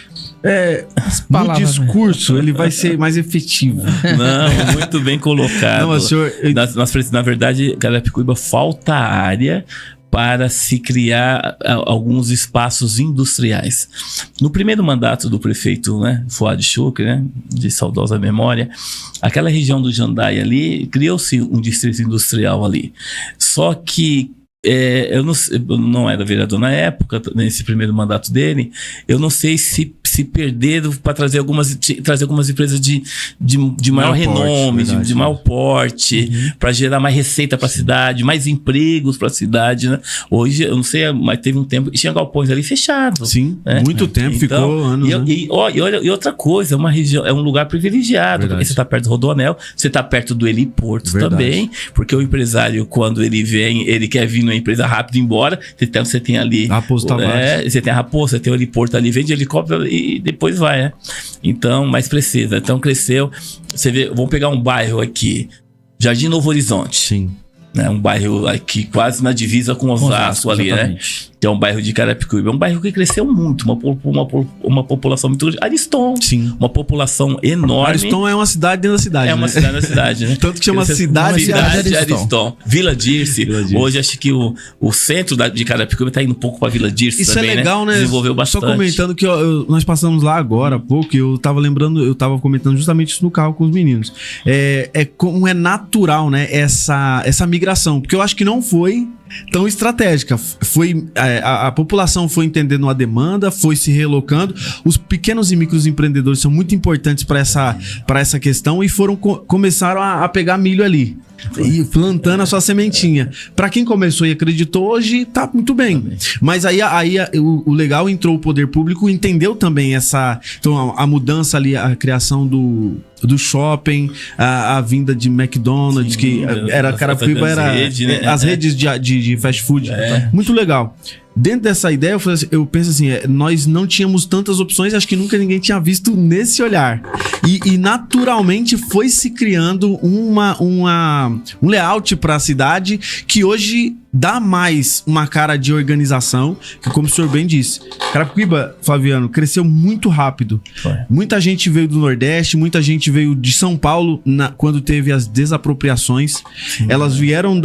no palavras, discurso ele vai ser mais efetivo. Não, muito bem colocado. Não, mas senhor, Na verdade, Carapicuíba falta área para se criar alguns espaços industriais. No primeiro mandato do prefeito, né, Fuad Shukri, né, de saudosa memória, aquela região do Jandaia ali, criou-se um distrito industrial ali. Só que eu não era vereador na época, nesse primeiro mandato dele, eu não sei se perderam para trazer algumas empresas de maior renome, de maior porte, para gerar mais receita para a cidade, mais empregos para a cidade, né? Hoje, eu não sei, mas teve um tempo que tinha galpões ali fechados. Sim, né? muito tempo, Então, ficou anos. E outra coisa, uma região, é um lugar privilegiado, Verdade. porque você está perto do Rodoanel, você está perto do heliporto também, porque o empresário, quando ele vem, ele quer vir numa empresa rápido e ir embora, então você tem ali Raposo Tavares. você tem a Raposo, você tem o heliporto ali, vem de helicóptero e depois vai, né? Então, mas precisa. Então, cresceu. Você vê, vamos pegar um bairro aqui, Jardim Novo Horizonte. Sim. Né? Um bairro aqui quase na divisa com Osasco ali, exatamente. né? Que é um bairro de Carapicuíba. É um bairro que cresceu muito, uma população muito grande. Ariston, Sim. uma população enorme. Ariston é uma cidade dentro da cidade. É uma cidade na cidade, né? Tanto que chama Cresceu- cidade de Ariston. Vila Dirce. Vila Dirce. Hoje acho que o centro de Carapicuíba tá indo um pouco pra Vila Dirce Isso também, é legal, né? Desenvolveu bastante. Só comentando que nós passamos lá agora há pouco e eu tava comentando justamente isso no carro com os meninos. Como é natural, né? Essa migração. Porque eu acho que não foi tão estratégica. A população foi entendendo a demanda, foi se relocando. Os pequenos e micros empreendedores são muito importantes para essa questão e começaram a pegar milho ali. E plantando a sua sementinha. Pra quem começou e acreditou, hoje tá muito bem. Mas aí o legal, entrou o poder público, entendeu também então a mudança ali, a criação do shopping, a vinda de McDonald's, Sim, que era Carapicuíba, era as redes de fast food. Muito legal. Dentro dessa ideia, eu penso assim, nós não tínhamos tantas opções, acho que nunca ninguém tinha visto nesse olhar. E naturalmente foi se criando um layout para a cidade que hoje dá mais uma cara de organização, que como o senhor bem disse, Carapicuíba, Flaviano, cresceu muito rápido. Muita gente veio do Nordeste, muita gente veio de São Paulo quando teve as desapropriações. Sim. Elas vieram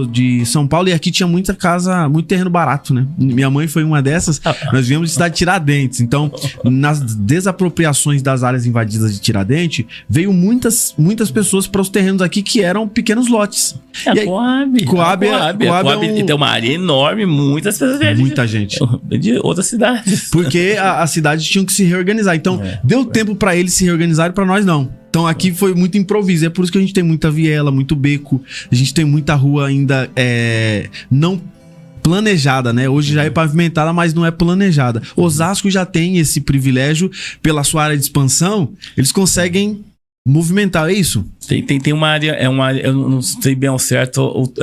de São Paulo e aqui tinha muita casa, muito terreno barato, né? Minha mãe foi uma dessas. Nós viemos de cidade de Tiradentes. Então, nas desapropriações das áreas invadidas de Tiradentes, veio muitas pessoas para os terrenos aqui que eram pequenos lotes. Coab tem uma área enorme, muitas pessoas vêm. Muita gente. De outras cidades. Porque as cidades tinham que se reorganizar. Então, deu tempo para eles se reorganizarem, para nós não. Então aqui foi muito improviso. É por isso que a gente tem muita viela, muito beco. A gente tem muita rua ainda não planejada, né? Hoje já é pavimentada, mas não é planejada. Osasco já tem esse privilégio, pela sua área de expansão, eles conseguem movimentar, é isso? Tem uma área, eu não sei bem ao certo,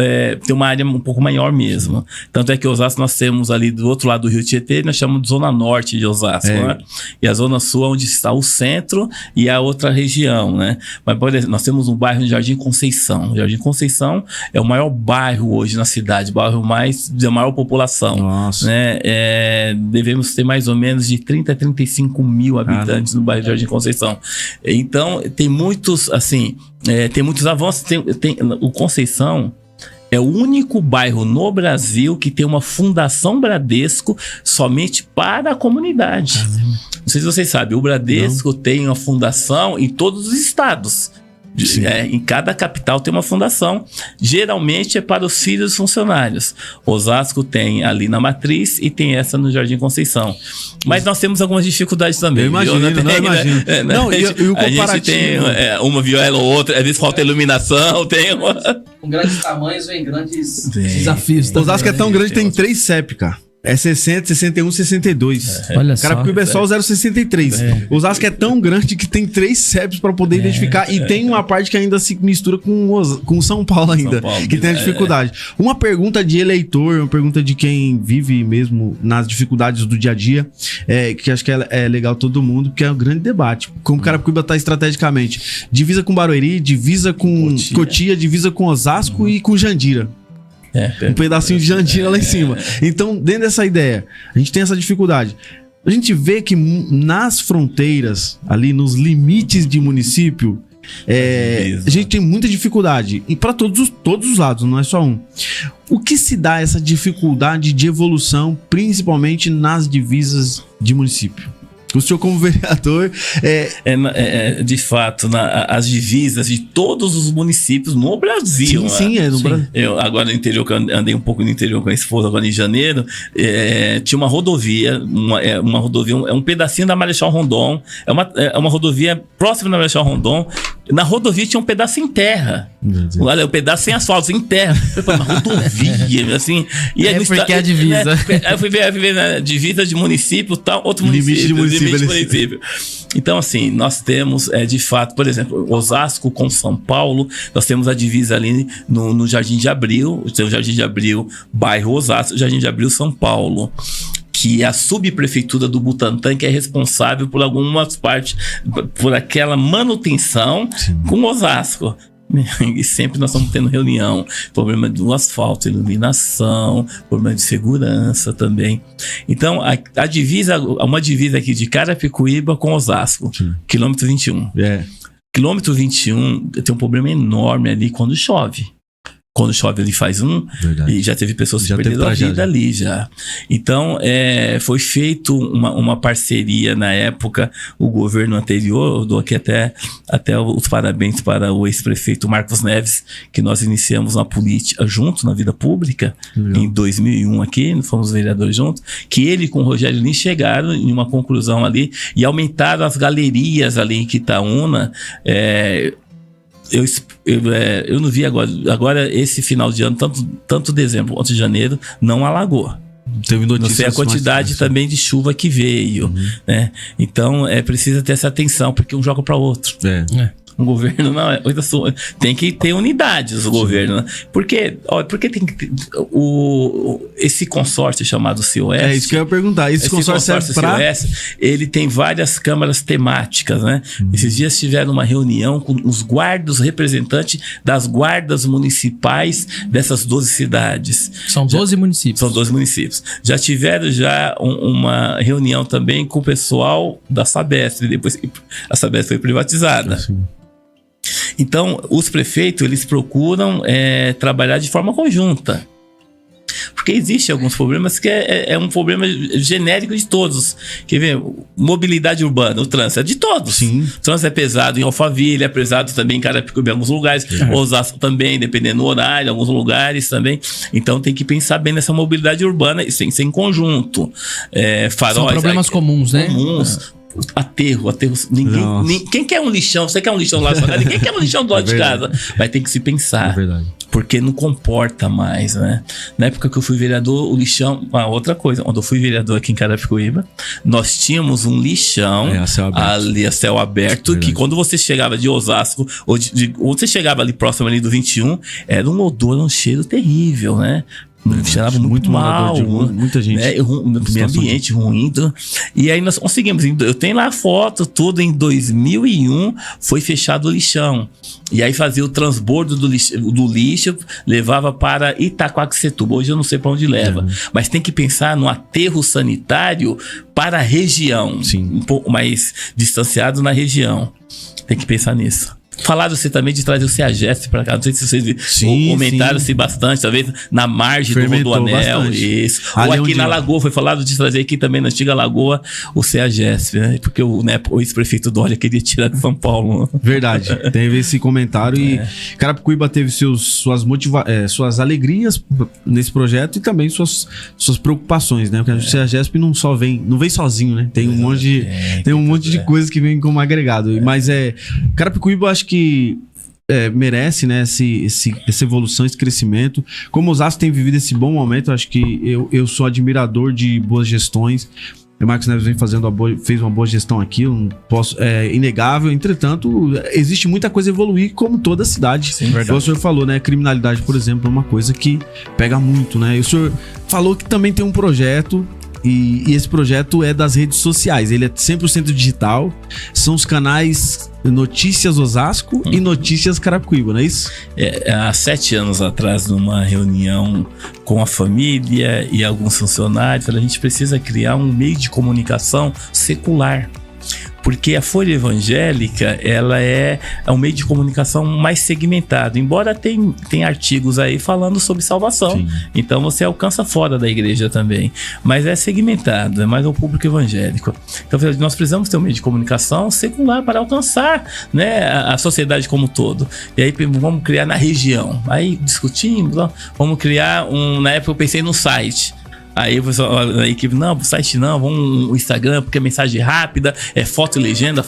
tem uma área um pouco maior mesmo. Tanto é que Osasco nós temos ali do outro lado do Rio Tietê, nós chamamos de Zona Norte de Osasco, né? E a Zona Sul é onde está o centro e a outra região, né? Mas, por exemplo, nós temos um bairro no Jardim Conceição. O Jardim Conceição é o maior bairro hoje na cidade, bairro de maior população. Nossa. Né? Devemos ter mais ou menos de 30 a 35 mil habitantes no bairro do Jardim Conceição. Então, tem muitos, assim... tem muitos avanços. O Conceição é o único bairro no Brasil que tem uma fundação Bradesco somente para a comunidade. Não sei se vocês sabem, o Bradesco tem uma fundação em todos os estados. Em cada capital tem uma fundação. Geralmente é para os filhos dos funcionários. Osasco tem ali na Matriz e tem essa no Jardim Conceição. Mas nós temos algumas dificuldades também. Eu imagino, E o comparativo. A gente tem uma viela ou outra, às vezes falta iluminação, tem uma... Com grandes tamanhos vem grandes desafios. Osasco é tão grande, tem 3 CEP, cara. É 60, 61, 62. Olha só. Carapicuíba é só o 063. Osasco é tão grande que tem 3 CEPs para poder identificar. E tem uma parte que ainda se mistura com São Paulo ainda. Que tem a dificuldade. Uma pergunta de eleitor, uma pergunta de quem vive mesmo nas dificuldades do dia a dia, que acho que é legal todo mundo, porque é um grande debate. Como Carapicuíba está estrategicamente. Divisa com Barueri, divisa com Cotia, divisa com Osasco e com Jandira. Um pedacinho de Jandira lá em cima. Então, dentro dessa ideia, a gente tem essa dificuldade. a gente vê que nas fronteiras, ali nos limites de município, a gente tem muita dificuldade. E para todos os lados, não é só um. O que se dá essa dificuldade de evolução, principalmente nas divisas de município? O senhor, como vereador, de fato, as divisas de todos os municípios no Brasil. Sim, no Brasil. Eu, agora no interior, que eu andei um pouco no interior com a esposa, agora em janeiro, tinha uma rodovia, um pedacinho da Marechal Rondon, é uma rodovia próxima da Marechal Rondon. Na rodovia tinha um pedaço em terra. Olha, um pedaço sem asfalto, em terra. Uma rodovia, assim. E porque é a divisa. Aí eu fui ver na divisa de município, tal, outro município. Limite de município. Então, assim, nós temos, de fato, por exemplo, Osasco com São Paulo, nós temos a divisa ali no Jardim de Abril, tem o Jardim de Abril, bairro Osasco, Jardim de Abril, São Paulo, que é a subprefeitura do Butantã, que é responsável por algumas partes, por aquela manutenção. Sim. Com Osasco. E sempre nós estamos tendo reunião, problema do asfalto, iluminação, problema de segurança também. Então, a divisa, uma divisa aqui de Carapicuíba com Osasco, sim, quilômetro 21. Quilômetro 21 tem um problema enorme ali quando chove. Quando chove ele faz e já teve pessoas que perderam a vida ali já. Então, foi feito uma parceria na época, o governo anterior, eu dou aqui até os parabéns para o ex-prefeito Marcos Neves, que nós iniciamos uma política juntos na vida pública, em 2001 aqui, fomos vereadores juntos, que ele com o Rogério Lins chegaram em uma conclusão ali e aumentaram as galerias ali em Quitaúna. Eu não vi agora esse final de ano, tanto dezembro quanto janeiro, não alagou. Teve notícias. Não sei a quantidade também de chuva que veio, né? Então, precisa ter essa atenção, porque um joga para outro. Um governo não é coisa sua. Tem que ter unidades o governo, né? Porque tem que esse consórcio chamado COS. É isso que eu ia perguntar. Esse consórcio COS, ele tem várias câmaras temáticas, né? Esses dias tiveram uma reunião com os guardas, representantes das guardas municipais dessas 12 cidades. São 12 municípios. São 12 municípios. Já tiveram uma reunião também com o pessoal da Sabesp, depois que a Sabesp foi privatizada. Sim. Então, os prefeitos, eles procuram trabalhar de forma conjunta. Porque existem alguns problemas que é um problema genérico de todos. Quer ver? Mobilidade urbana, o trânsito é de todos. Sim. O trânsito é pesado em Alphaville, é pesado também em Carapicuíba em alguns lugares. Osasco também, dependendo do horário, em alguns lugares também. Então tem que pensar bem nessa mobilidade urbana e tem que ser em conjunto. Faróis, são problemas comuns, né? Comuns. Aterro. Quem quer um lixão? Você quer um lixão lá na sua casa? Ninguém quer um lixão do lado de casa. Vai ter que se pensar. É verdade. Porque não comporta mais, né? Na época que eu fui vereador, o lixão... outra coisa, quando eu fui vereador aqui em Carapicuíba, nós tínhamos um lixão ali a céu aberto, que quando você chegava de Osasco, ou você chegava ali próximo ali do 21, era um odor, um cheiro terrível, né? Cheirava muito mal, muita gente, né? Ambiente ruim. Então, e aí nós conseguimos. Eu tenho lá a foto, tudo em 2001 foi fechado o lixão. E aí fazia o transbordo do lixo, levava para Itaquaquecetuba. Hoje eu não sei para onde leva. Mas tem que pensar no aterro sanitário para a região. Sim. Um pouco mais distanciado na região. Tem que pensar nisso. Falaram-se também de trazer o CEAGESP para cá. Não sei se vocês comentaram-se bastante, talvez na margem do Rodoanel. Isso. Ou aqui na Lagoa, foi falado de trazer aqui também na antiga Lagoa o CEAGESP, né? Porque o ex-prefeito Dória queria tirar de São Paulo. Verdade. Teve esse comentário e Carapicuíba teve suas alegrias nesse projeto e também suas preocupações, né? Porque o CEAGESP não vem sozinho, né? Tem um monte de coisas que vem como agregado. Mas Carapicuíba, acho que merece, né, essa evolução, esse crescimento. Como Osasco tem vivido esse bom momento, acho que eu sou admirador de boas gestões. O Marcos Neves fez uma boa gestão aqui, inegável. Entretanto, existe muita coisa a evoluir, como toda cidade. Sim, verdade. Como o senhor falou, né? Criminalidade, por exemplo, é uma coisa que pega muito, né? E o senhor falou que também tem um projeto E esse projeto é das redes sociais. Ele é 100% digital. São os canais Notícias Osasco e Notícias Carapicuíba, não é isso? Há 7 anos atrás, numa reunião com a família e alguns funcionários, a gente precisa criar um meio de comunicação secular. Porque a Folha Evangélica, ela é um meio de comunicação mais segmentado, embora tem artigos aí falando sobre salvação. Sim. Então você alcança fora da igreja também, mas é segmentado, é mais ao público evangélico. Então nós precisamos ter um meio de comunicação secular para alcançar, né, a sociedade como um todo. E aí vamos criar na região, aí discutimos, vamos criar na época eu pensei no site. Aí a equipe, não, site não, vamos no Instagram, porque é mensagem rápida, é foto e legenda,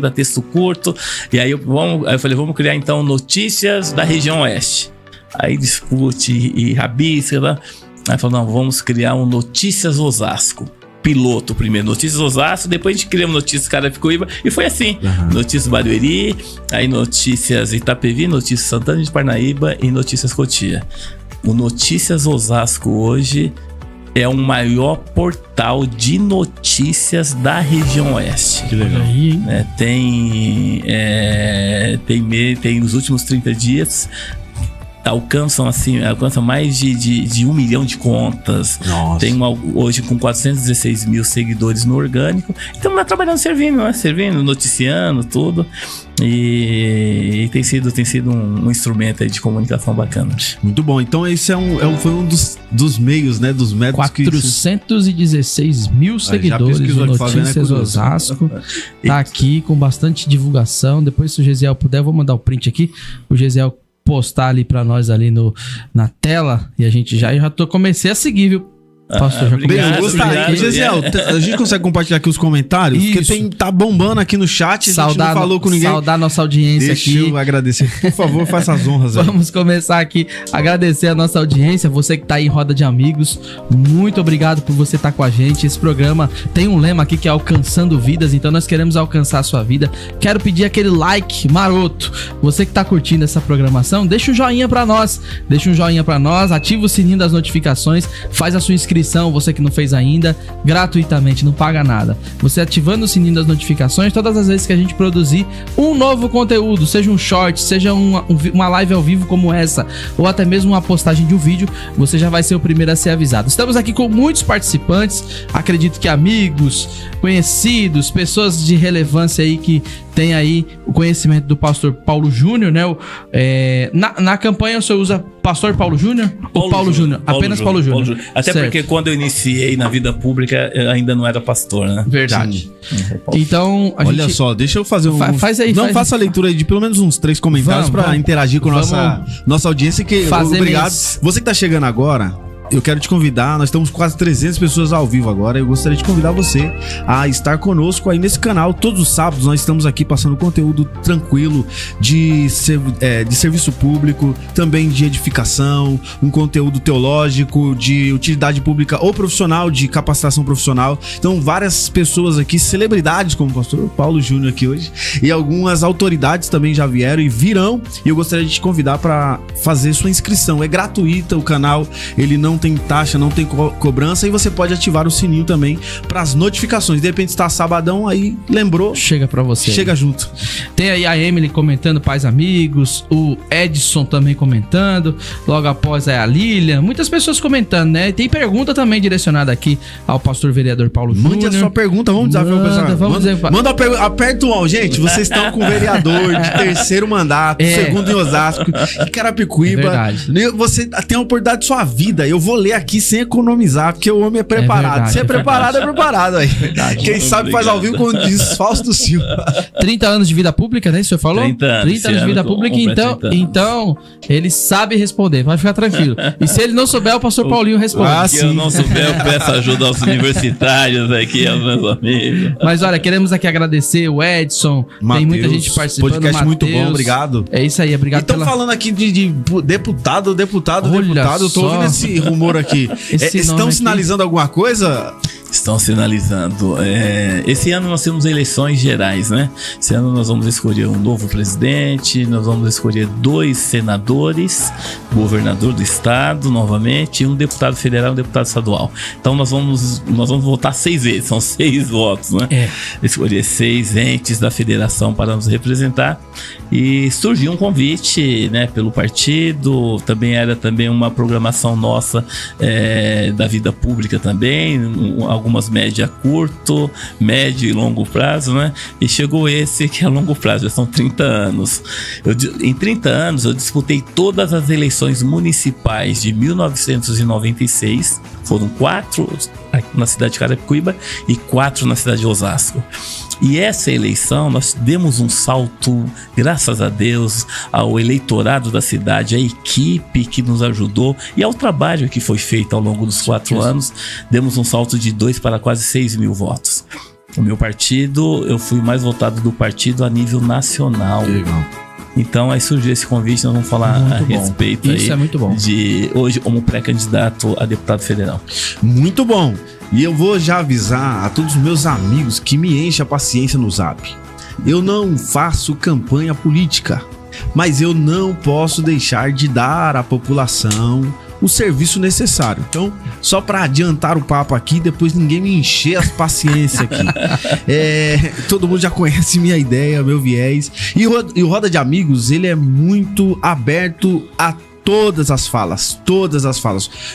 texto curto. E aí eu falei, vamos criar então notícias da região oeste. Aí discute e rabisca, né? Aí falou, não, vamos criar um Notícias Osasco. Piloto primeiro, Notícias Osasco, depois a gente criamos Notícias Carapicuíba, e foi assim. Notícias Barueri, aí Notícias Itapevi, Notícias Santana de Parnaíba e Notícias Cotia. O Notícias Osasco hoje é o maior portal de notícias da região oeste. Que legal. Tem nos últimos 30 dias alcançam mais de 1 milhão de contas. Nossa. Tem hoje com 416 mil seguidores no orgânico. Então tá trabalhando, servindo, noticiando tudo. E tem sido um instrumento aí de comunicação bacana. Muito bom. Então esse foi um dos meios, né, dos métodos 416 mil seguidores de Notícias Osasco. Tá aqui com bastante divulgação. Depois, se o Gesiel puder, eu vou mandar o print aqui. O Gesiel postar ali pra nós ali na tela. E a gente comecei a seguir, viu? Pastor, obrigado. Gesiel, a gente consegue compartilhar aqui os comentários? Isso. Porque tá bombando aqui no chat, a gente não falou com ninguém. Saudar nossa audiência aqui. Deixa eu agradecer. Por favor, faça as honras aí. Vamos começar aqui a agradecer a nossa audiência, você que tá aí em roda de amigos. Muito obrigado por você estar com a gente. Esse programa tem um lema aqui que é Alcançando Vidas, então nós queremos alcançar a sua vida. Quero pedir aquele like maroto. Você que tá curtindo essa programação, deixa um joinha pra nós. Ativa o sininho das notificações, faz a sua inscrição, você que não fez ainda, gratuitamente, não paga nada. Você ativando o sininho das notificações, todas as vezes que a gente produzir um novo conteúdo, seja um short, seja uma live ao vivo como essa, ou até mesmo uma postagem de um vídeo, você já vai ser o primeiro a ser avisado. Estamos aqui com muitos participantes, acredito que amigos, conhecidos, pessoas de relevância aí que tem aí o conhecimento do pastor Paulo Júnior, né? Na campanha o senhor usa pastor Paulo Júnior ou Paulo Júnior? Apenas Paulo Júnior. Até certo. Porque quando eu iniciei na vida pública, eu ainda não era pastor, né? Verdade. Então, olha só, deixa eu fazer faz aí. Faça a leitura aí de pelo menos uns 3 comentários para interagir com nossa audiência. Obrigado. Você que tá chegando agora, eu quero te convidar, nós estamos quase 300 pessoas ao vivo agora. Eu gostaria de convidar você a estar conosco aí nesse canal. Todos os sábados nós estamos aqui passando conteúdo tranquilo de serviço público, também de edificação, um conteúdo teológico, de utilidade pública ou profissional, de capacitação profissional. Então várias pessoas aqui, celebridades como o pastor Paulo Júnior aqui hoje, e algumas autoridades também já vieram e virão. E eu gostaria de te convidar para fazer sua inscrição. É gratuita o canal, ele não tem taxa, não tem cobrança, e você pode ativar o sininho também para as notificações. De repente está sabadão, aí lembrou, chega para você. Chega junto. Tem aí a Emily comentando, pais amigos, o Edson também comentando, logo após é a Lilian, muitas pessoas comentando, né? Tem pergunta também direcionada aqui ao pastor vereador Paulo Júnior. Mande a sua pergunta, vamos desafiar o pessoal. Manda a pergunta, aperta o on, gente, vocês estão com o vereador de terceiro mandato, segundo em Osasco, em Carapicuíba. É verdade. Você tem a oportunidade de sua vida. Eu vou ler aqui sem economizar, porque o homem é preparado. Se é preparado, é preparado aí. Quem sabe faz ao vivo, como diz Fausto Silva. 30 anos de vida pública, né? O senhor falou? 30 anos de vida pública, então ele sabe responder, vai ficar tranquilo. E se ele não souber, o pastor Paulinho responde. Se eu não souber, eu peço ajuda aos universitários aqui, aos meus amigos. Mas olha, queremos aqui agradecer o Edson, Mateus, tem muita gente participando. Podcast Mateus, muito bom, obrigado. É isso aí, obrigado. Estão falando aqui de deputado. Eu tô ouvindo esse rumor aqui. Estão sinalizando alguma coisa? Estão sinalizando. Esse ano nós temos eleições gerais, né? Esse ano nós vamos escolher um novo presidente, nós vamos escolher 2 senadores, governador do estado novamente, e um deputado federal e um deputado estadual. Então nós vamos votar 6 vezes, são 6 votos, né? Escolher 6 entes da federação para nos representar. E surgiu um convite, né, pelo partido, era também uma programação nossa da vida pública também, algumas média a curto, médio e longo prazo, né? E chegou esse que é a longo prazo, já são 30 anos. Em 30 anos eu disputei todas as eleições municipais de 1996, foram 4 na cidade de Carapicuíba e 4 na cidade de Osasco. E essa eleição nós demos um salto, graças a Deus, ao eleitorado da cidade, à equipe que nos ajudou e ao trabalho que foi feito ao longo dos 4 anos. Demos um salto de 2 para quase 6 mil votos. O meu partido, eu fui mais votado do partido a nível nacional. Que legal. Então aí surgiu esse convite, nós vamos falar a respeito aí. Isso é muito bom. De hoje como pré-candidato a deputado federal. Muito bom. E eu vou já avisar a todos os meus amigos que me enchem a paciência no Zap. Eu não faço campanha política, mas eu não posso deixar de dar à população o serviço necessário. Então, só para adiantar o papo aqui, depois ninguém me encher as paciências aqui. Todo mundo já conhece minha ideia, meu viés. E o Roda de Amigos, ele é muito aberto a todas as falas.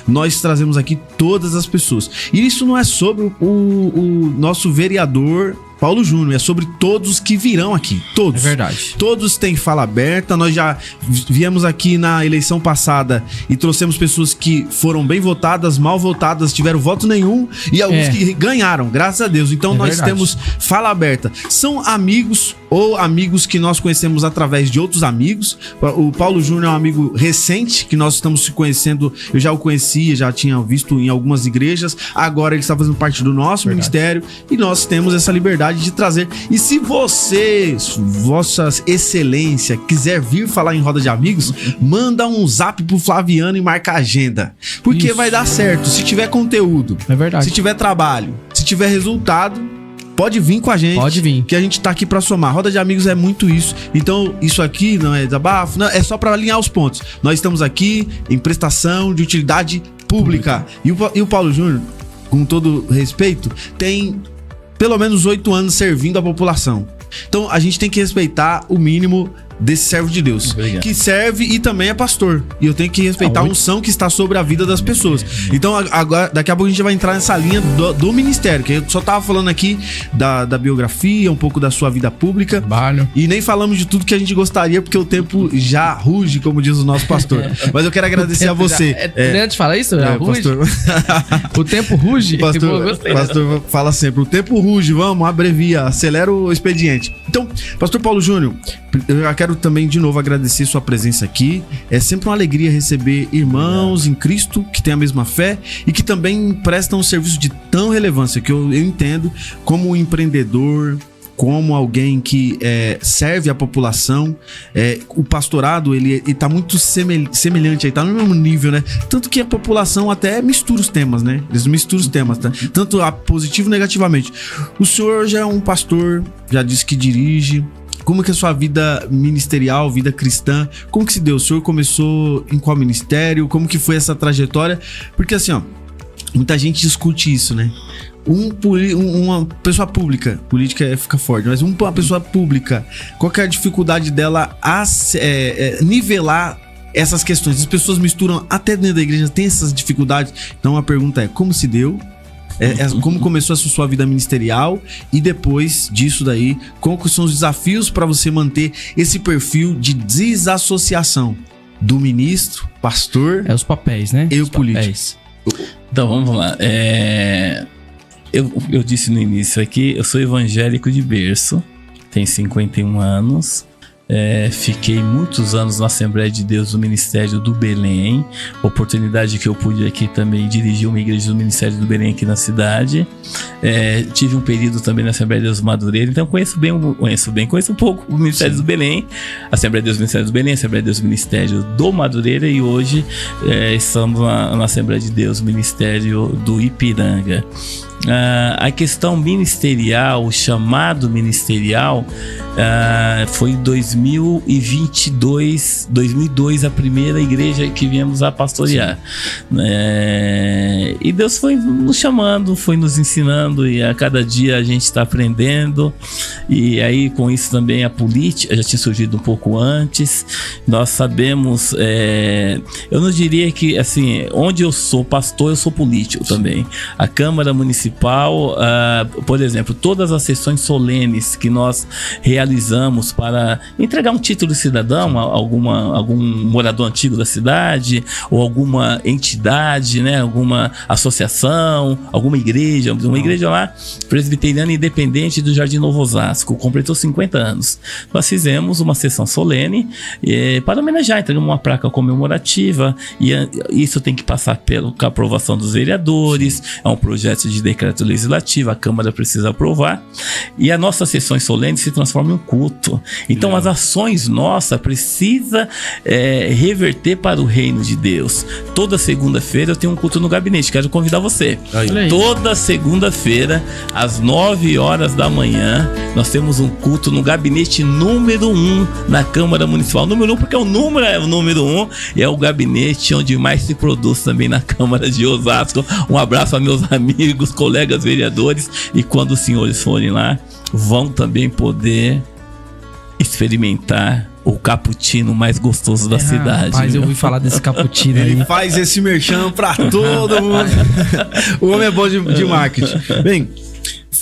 Nós trazemos aqui todas as pessoas. E isso não é sobre o nosso vereador Paulo Júnior, é sobre todos que virão aqui. Todos. É verdade. Todos têm fala aberta. Nós já viemos aqui na eleição passada e trouxemos pessoas que foram bem votadas, mal votadas, tiveram voto nenhum, e alguns que ganharam, graças a Deus. Então nós temos fala aberta. São amigos ou amigos que nós conhecemos através de outros amigos. O Paulo Júnior é um amigo recente que nós estamos se conhecendo. Eu já o conhecia, já tinha visto em algumas igrejas. Agora ele está fazendo parte do nosso ministério e nós temos essa liberdade de trazer. E se você, Vossa Excelência, quiser vir falar em Roda de Amigos, manda um zap pro Flaviano e marca a agenda. Porque vai dar certo. Se tiver conteúdo, é verdade. Se tiver trabalho, se tiver resultado, pode vir com a gente. Pode vir. Que a gente tá aqui pra somar. Roda de Amigos é muito isso. Então, isso aqui não é desabafo, não, é só pra alinhar os pontos. Nós estamos aqui em prestação de utilidade pública. E o Paulo Júnior, com todo respeito, tem pelo menos 8 anos servindo a população. Então, a gente tem que respeitar o mínimo desse servo de Deus. Obrigado. Que serve e também é pastor. E eu tenho que respeitar a unção que está sobre a vida das pessoas. Então, agora, daqui a pouco a gente vai entrar nessa linha do ministério, que eu só tava falando aqui da biografia, um pouco da sua vida pública. Trabalho. E nem falamos de tudo que a gente gostaria, porque o tempo já ruge, como diz o nosso pastor. Mas eu quero agradecer a você. Antes de falar isso, já ruge? Pastor. O tempo ruge? Pastor fala sempre, o tempo ruge, vamos, abrevia, acelera o expediente. Então, Pastor Paulo Júnior, eu já quero também de novo agradecer sua presença aqui. É sempre uma alegria receber irmãos em Cristo que têm a mesma fé e que também prestam um serviço de tão relevância que eu entendo como um empreendedor, como alguém que serve a população. O pastorado, ele tá muito semelhante aí, tá no mesmo nível, né? Tanto que a população até mistura os temas, né? Eles misturam os temas, tá? Tanto a positivo e negativamente. O senhor já é um pastor, já disse que dirige. Como que é a sua vida ministerial, vida cristã? Como que se deu? O senhor começou em qual ministério? Como que foi essa trajetória? Porque assim, ó, muita gente discute isso, né? Uma pessoa pública, política fica forte, mas uma pessoa pública, qual que é a dificuldade dela a nivelar essas questões? As pessoas misturam, até dentro da igreja tem essas dificuldades. Então a pergunta é, como se deu? Como começou essa sua vida ministerial? E depois disso daí, quais são os desafios para você manter esse perfil de desassociação do ministro, pastor... os papéis, né? E o político. Então, vamos lá. Eu disse no início aqui, eu sou evangélico de berço, tenho 51 anos, fiquei muitos anos na Assembleia de Deus do Ministério do Belém, oportunidade que eu pude aqui também dirigir uma igreja do Ministério do Belém aqui na cidade. Tive um período também na Assembleia de Deus do Madureira, então conheço um pouco o Ministério do Belém, Assembleia de Deus do Ministério do Belém, Assembleia de Deus do Ministério do Madureira, e hoje estamos na Assembleia de Deus do Ministério do Ipiranga. A questão ministerial, o chamado ministerial, foi em 2002, a primeira igreja que viemos a pastorear. E Deus foi nos chamando, foi nos ensinando, e a cada dia a gente está aprendendo. E aí, com isso também, a política já tinha surgido um pouco antes. Nós sabemos, eu não diria que, assim, onde eu sou pastor, eu sou político também. A Câmara Municipal, por exemplo, todas as sessões solenes que nós realizamos para entregar um título de cidadão a algum morador antigo da cidade, ou alguma entidade, né, alguma associação, alguma igreja, uma igreja lá, presbiteriana independente do Jardim Novo Osasco, completou 50 anos. Nós fizemos uma sessão solene para homenagear, entregamos uma placa comemorativa, e isso tem que passar pela aprovação dos vereadores, é um projeto de decreto legislativo, a Câmara precisa aprovar, e a nossa sessão solene se transforma em um culto. Então as ações nossas precisam reverter para o reino de Deus. Toda segunda-feira eu tenho um culto no gabinete, quero convidar você. Toda segunda-feira, às 9 horas da manhã, nós temos um culto no gabinete número 1 na Câmara Municipal. Número 1 porque o número é o número 1, e é o gabinete onde mais se produz também na Câmara de Osasco. Um abraço a meus amigos, colegas vereadores, e quando os senhores forem lá, vão também poder experimentar o cappuccino mais gostoso da cidade. Rapaz, eu ouvi falar desse cappuccino aí. Ele faz esse merchan pra todo mundo. O homem é bom de marketing. Bem,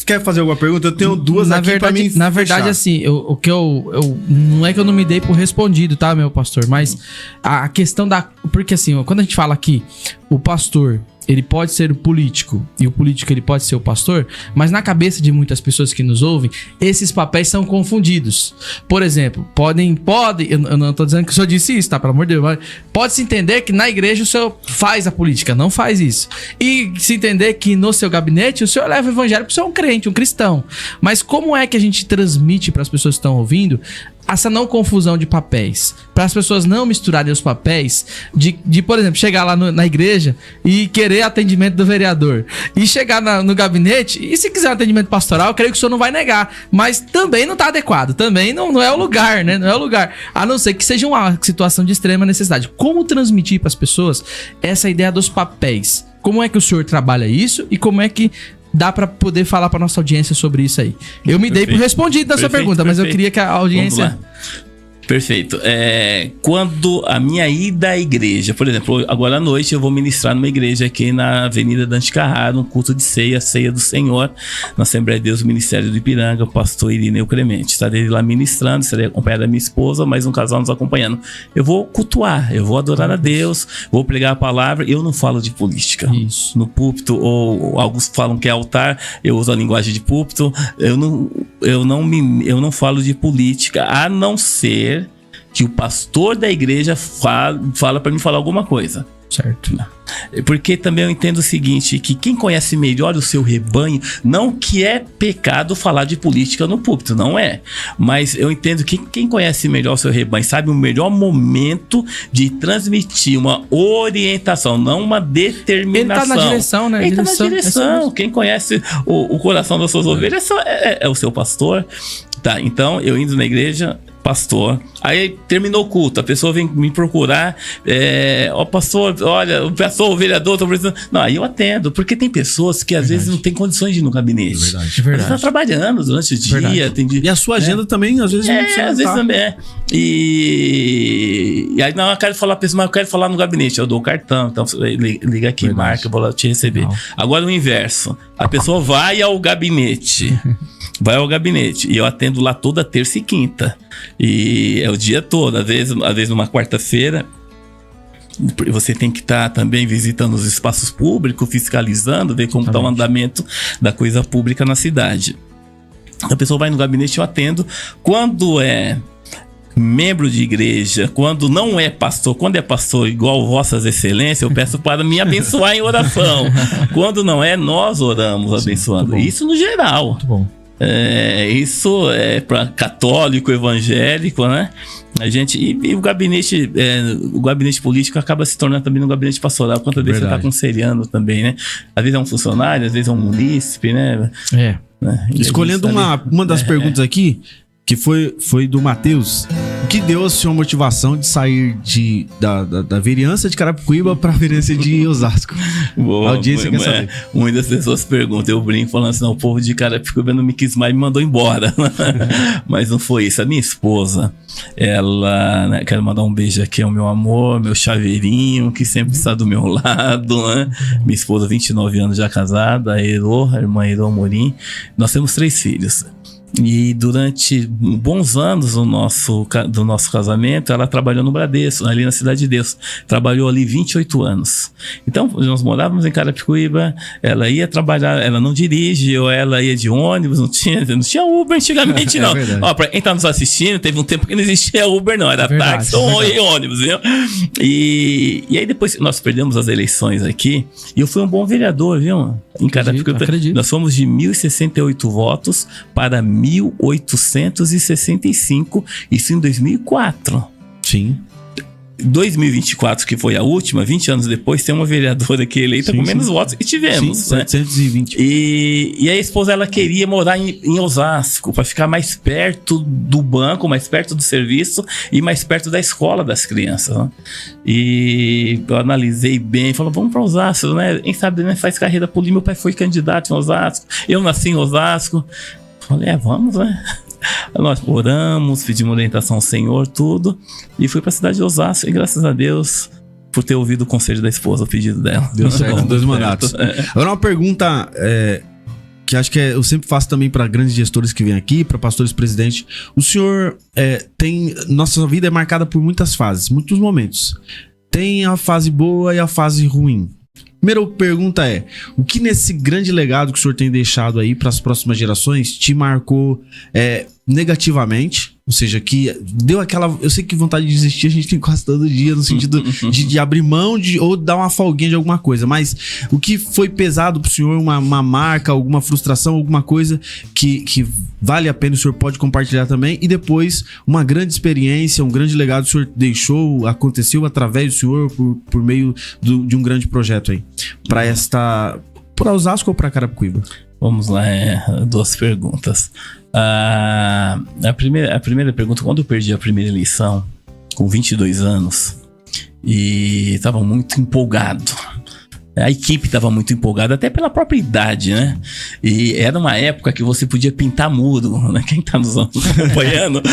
quer fazer alguma pergunta? Eu tenho duas aqui pra mim. Na verdade, assim, o que eu não é que eu não me dei por respondido, tá, meu pastor? Mas a questão da... Porque assim, quando a gente fala aqui, o pastor, ele pode ser o político, e o político ele pode ser o pastor, mas na cabeça de muitas pessoas que nos ouvem, esses papéis são confundidos. Por exemplo, eu não tô dizendo que o senhor disse isso, tá? Pelo amor de Deus, mas pode-se entender que na igreja o senhor faz a política, não faz isso. E se entender que no seu gabinete o senhor leva o evangelho porque o senhor é um crente, um cristão. Mas como é que a gente transmite para as pessoas que estão ouvindo essa não confusão de papéis, para as pessoas não misturarem os papéis de por exemplo, chegar lá na igreja e querer atendimento do vereador, e chegar no gabinete, e se quiser atendimento pastoral, eu creio que o senhor não vai negar, mas também não está adequado, também não é o lugar, né? Não é o lugar, a não ser que seja uma situação de extrema necessidade. Como transmitir para as pessoas essa ideia dos papéis? Como é que o senhor trabalha isso, e como é que dá pra poder falar pra nossa audiência sobre isso aí? Eu me dei por respondido nessa pergunta, mas eu queria que a audiência... Perfeito. Quando a minha ida à igreja, por exemplo, agora à noite eu vou ministrar numa igreja aqui na Avenida Dante Carraro, um culto de ceia do Senhor, na Assembleia de Deus, Ministério do Ipiranga, o pastor Irineu Clemente. Estarei lá ministrando, estarei acompanhado da minha esposa, mais um casal nos acompanhando. Eu vou cultuar, eu vou adorar a Deus, vou pregar a palavra. Eu não falo de política. Isso. No púlpito, ou alguns falam que é altar, eu uso a linguagem de púlpito. Eu não falo de política, a não ser que o pastor da igreja fala para mim falar alguma coisa. Certo. Porque também eu entendo o seguinte, que quem conhece melhor o seu rebanho, não que é pecado falar de política no púlpito, não é, mas eu entendo que quem conhece melhor o seu rebanho sabe o melhor momento de transmitir uma orientação, não uma determinação. Ele tá na direção, né? Ele tá na direção. Quem conhece o coração das suas ovelhas é o seu pastor. Tá, então eu indo na igreja, pastor, aí terminou o culto, a pessoa vem me procurar, pastor, olha, o pastor, o vereador, tô precisando. Não, aí eu atendo, porque tem pessoas que às vezes não tem condições de ir no gabinete. Verdade. Você tá trabalhando durante o dia. E a sua agenda também, às vezes, às vezes também é. E aí, não, eu quero falar, mas eu quero falar no gabinete, eu dou o cartão, então liga aqui, marca, eu vou lá te receber. Não. Agora o inverso, a pessoa vai ao gabinete. E eu atendo lá toda terça e quinta. E é o dia todo. Às vezes numa quarta-feira, você tem que estar também visitando os espaços públicos, fiscalizando, ver como está o andamento da coisa pública na cidade. A pessoa vai no gabinete, eu atendo. Quando é membro de igreja, quando não é pastor, quando é pastor igual vossas excelências, eu peço para me abençoar em oração. Quando não é, nós oramos abençoando. Isso no geral. Muito bom. Isso é para católico, evangélico, né? A gente, e o gabinete político acaba se tornando também um gabinete pastoral, quanto vezes você tá aconselhando também, né? Às vezes é um funcionário, às vezes é um munícipe, né? Escolhendo uma das perguntas aqui, que foi do Matheus, o que deu a sua motivação de sair da vereança de Carapicuíba para a vereança de Osasco? Boa, a audiência quer saber. Muitas pessoas perguntam, eu brinco falando assim, não, o povo de Carapicuíba não me quis mais e me mandou embora. Mas não foi isso. A minha esposa, ela, né, quero mandar um beijo aqui ao meu amor, meu chaveirinho, que sempre está do meu lado, né? Minha esposa, 29 anos já casada, a irmã Ero Amorim. Nós temos 3 filhos. E durante bons anos do nosso casamento, ela trabalhou no Bradesco, ali na Cidade de Deus. Trabalhou ali 28 anos. Então, nós morávamos em Carapicuíba, ela ia trabalhar, ela não dirige, ou ela ia de ônibus, não tinha Uber antigamente, não. Ó, pra quem tá nos assistindo, teve um tempo que não existia Uber, não. Era táxi ou ônibus, viu? E aí depois nós perdemos as eleições aqui, e eu fui um bom vereador, viu? Em Carapicuíba. Nós fomos de 1.068 votos para 1.865, isso em 2004. Sim. 2024, que foi a última, 20 anos depois, tem uma vereadora que eleita com menos votos. E tivemos, sim, 720. E a esposa, ela queria morar em Osasco, para ficar mais perto do banco, mais perto do serviço e mais perto da escola das crianças, né? E eu analisei bem, falei, vamos para Osasco, né? Quem sabe, né, faz carreira política. Meu pai foi candidato em Osasco, eu nasci em Osasco. Falei, vamos, né? Nós oramos, pedimos orientação ao Senhor, tudo, e fui pra cidade de Osasco, e graças a Deus, por ter ouvido o conselho da esposa, o pedido dela. Deu certo, 2 mandatos. Agora uma pergunta que acho que eu sempre faço também para grandes gestores que vêm aqui, para pastores presidentes. O senhor nossa vida é marcada por muitas fases, muitos momentos. Tem a fase boa e a fase ruim. Primeira pergunta é, o que nesse grande legado que o senhor tem deixado aí para as próximas gerações te marcou negativamente? Ou seja, que deu aquela... Eu sei que vontade de desistir a gente tem quase todo dia, no sentido de abrir mão ou dar uma folguinha de alguma coisa. Mas o que foi pesado pro senhor, uma marca, alguma frustração, alguma coisa que vale a pena, o senhor pode compartilhar também. E depois, uma grande experiência, um grande legado que o senhor deixou, aconteceu através do senhor por meio de um grande projeto aí. Para Osasco ou para Carapicuíba? Vamos lá, 2 perguntas. A primeira pergunta, quando eu perdi a primeira eleição, com 22 anos, e estava muito empolgado. A equipe estava muito empolgada, até pela própria idade, né? E era uma época que você podia pintar muro, né? Quem tá nos acompanhando,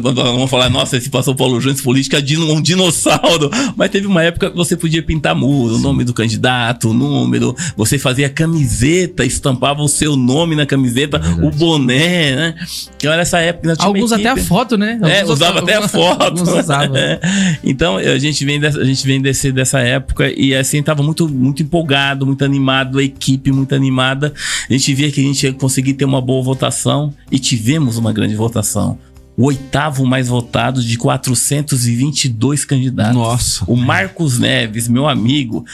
vamos falar, nossa, esse pastor Paulo Júnior política é um dinossauro. Mas teve uma época que você podia pintar muro, o nome do candidato, o número, você fazia camiseta, estampava o seu nome na camiseta, o boné, né? Que era essa época. Alguns até a foto, né? Usava até a foto. Alguns usavam. Então, a gente vem dessa época e assim, tava muito empolgado, muito animado, a equipe muito animada. A gente via que a gente ia conseguir ter uma boa votação e tivemos uma grande votação. O 8º mais votado de 422 candidatos. Nossa. O Marcos Neves, meu amigo,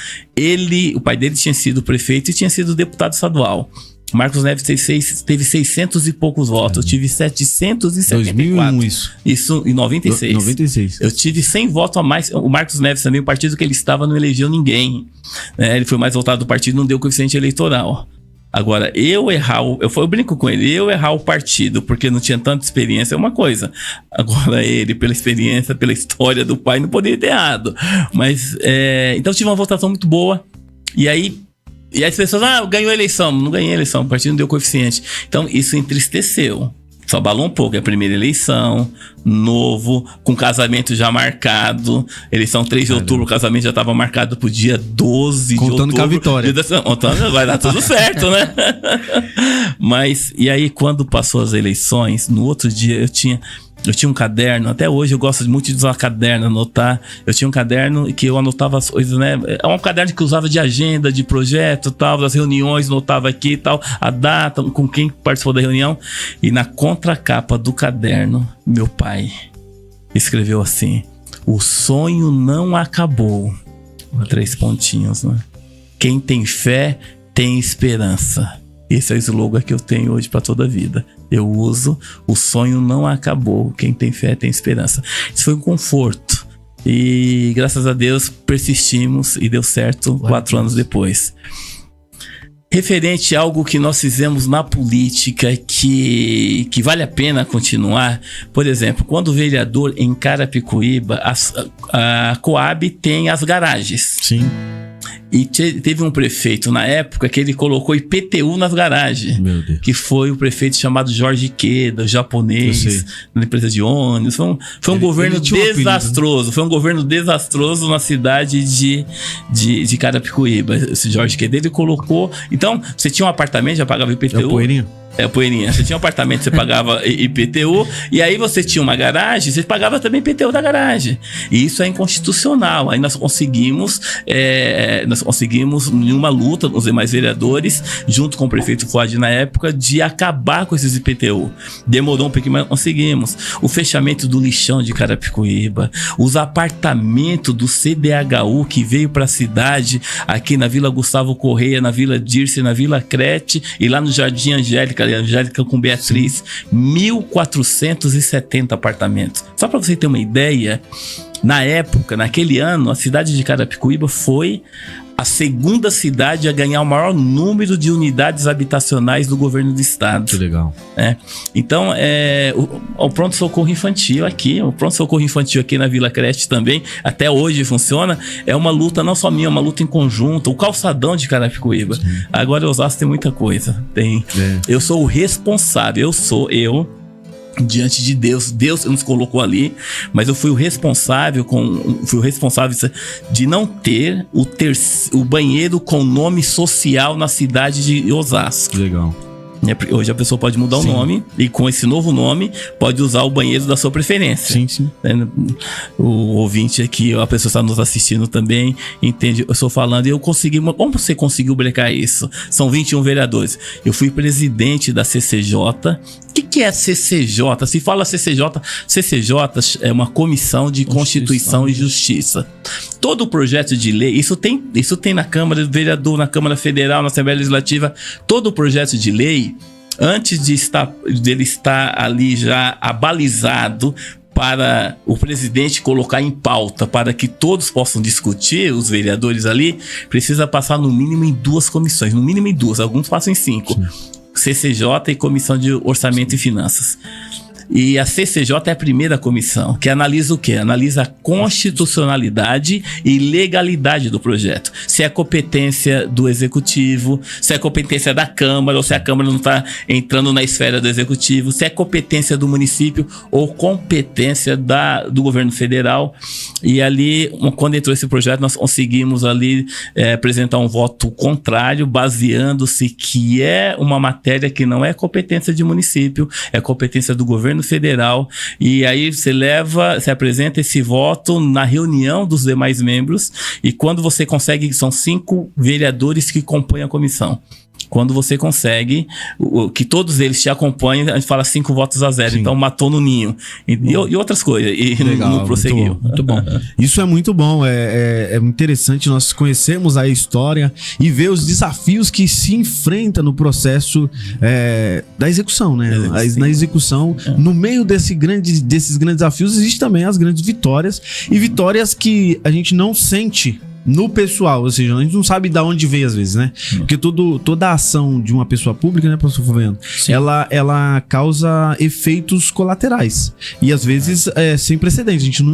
o pai dele tinha sido prefeito e tinha sido deputado estadual. O Marcos Neves teve 600 e poucos votos. Eu tive 774. 2001 isso. Isso em 96. 96. Eu tive 100 votos a mais. O Marcos Neves também, o partido que ele estava, não elegeu ninguém. Ele foi mais votado do partido, não deu coeficiente eleitoral. Agora, eu brinco com ele, eu errar o partido porque não tinha tanta experiência é uma coisa. Agora ele, pela experiência, pela história do pai, não poderia ter errado. Mas, então tive uma votação muito boa. E as pessoas, ganhou a eleição. Não ganhei a eleição, o partido não deu coeficiente. Então, isso entristeceu. Só abalou um pouco. É a primeira eleição, novo, com casamento já marcado. Eleição 3 de outubro, o casamento já estava marcado pro dia 12 de outubro. Contando com a vitória. Contando, vai dar tudo certo, né? Mas, e aí, quando passou as eleições, no outro dia eu tinha um caderno, até hoje eu gosto muito de usar caderno, anotar. Eu tinha um caderno que eu anotava as coisas, né? É um caderno que eu usava de agenda, de projeto, tal, das reuniões, anotava aqui e tal, a data, com quem participou da reunião. E na contracapa do caderno, meu pai escreveu assim: o sonho não acabou. 3 pontinhos, né? Quem tem fé tem esperança. Esse é o slogan que eu tenho hoje para toda a vida. Eu uso, o sonho não acabou, quem tem fé tem esperança. Isso foi um conforto. E graças a Deus persistimos e deu certo 4 anos depois. Referente a algo que nós fizemos na política que vale a pena continuar, por exemplo, quando o vereador em Carapicuíba, a Coab tem as garagens. Sim. E teve um prefeito na época que ele colocou IPTU nas garagens. Meu Deus. Que foi o prefeito chamado Jorge Queda, japonês, na empresa de ônibus. Foi um governo desastroso. Foi um governo desastroso na cidade de Carapicuíba. Esse Jorge Queda, ele colocou... Então, você tinha um apartamento, já pagava IPTU. É o Poeirinha? É, Poeirinha. Você tinha um apartamento, você pagava IPTU, e aí você tinha uma garagem, você pagava também IPTU da garagem. E isso é inconstitucional. Aí nós conseguimos em uma luta com os demais vereadores, junto com o prefeito Fuad na época, de acabar com esses IPTU. Demorou um pouquinho, mas conseguimos. O fechamento do lixão de Carapicuíba, os apartamentos do CDHU que veio para a cidade, aqui na Vila Gustavo Correia, na Vila Dirce, na Vila Crete e lá no Jardim Angélica com Beatriz, 1.470 apartamentos. Só para você ter uma ideia, na época, naquele ano, a cidade de Carapicuíba foi a segunda cidade a ganhar o maior número de unidades habitacionais do governo do estado. Que legal. Então, o pronto-socorro infantil aqui, na Vila Creste também, até hoje funciona. É uma luta não só minha, é uma luta em conjunto. O calçadão de Carapicuíba. Sim. Agora, Osasco tem muita coisa. Eu sou o responsável, diante de Deus nos colocou ali, mas eu fui o responsável de não ter o banheiro com nome social na cidade de Osasco. Legal. Hoje a pessoa pode mudar o nome e com esse novo nome pode usar o banheiro da sua preferência. Sim. O ouvinte aqui, a pessoa está nos assistindo também, entende? Eu estou falando, como você conseguiu brecar isso? São 21 vereadores. Eu fui presidente da CCJ. O que é a CCJ? Se fala CCJ é uma comissão de Constituição e Justiça. Todo projeto de lei, isso tem na Câmara do Vereador, na Câmara Federal, na Assembleia Legislativa, todo projeto de lei, antes dele estar ali já abalizado para o presidente colocar em pauta, para que todos possam discutir, os vereadores ali, precisa passar no mínimo em 2 comissões, no mínimo em 2, alguns passam em 5. Sim. CCJ e Comissão de Orçamento e Finanças. E a CCJ é a primeira comissão, que analisa o quê? Analisa a constitucionalidade e legalidade do projeto. Se é competência do Executivo, se é competência da Câmara, ou se a Câmara não está entrando na esfera do Executivo, se é competência do município ou competência do governo federal. E ali, quando entrou esse projeto, nós conseguimos ali apresentar um voto contrário, baseando-se que é uma matéria que não é competência de município, é competência do governo federal, e aí você apresenta esse voto na reunião dos demais membros, e quando você consegue, são 5 vereadores que compõem a comissão. Quando você consegue que todos eles te acompanhem, a gente fala 5 votos a 0. Sim. Então matou no ninho. E outras coisas. E legal, não prosseguiu. Muito bom. Isso é muito bom. É interessante nós conhecermos a história e ver os desafios que se enfrenta no processo da execução, né? Na execução, no meio desses grandes desafios, existem também as grandes vitórias. E vitórias que a gente não sente no pessoal, ou seja, a gente não sabe de onde veio às vezes, né? Porque toda a ação de uma pessoa pública, né, professor Fabiano, ela causa efeitos colaterais. E às vezes sem precedentes. A gente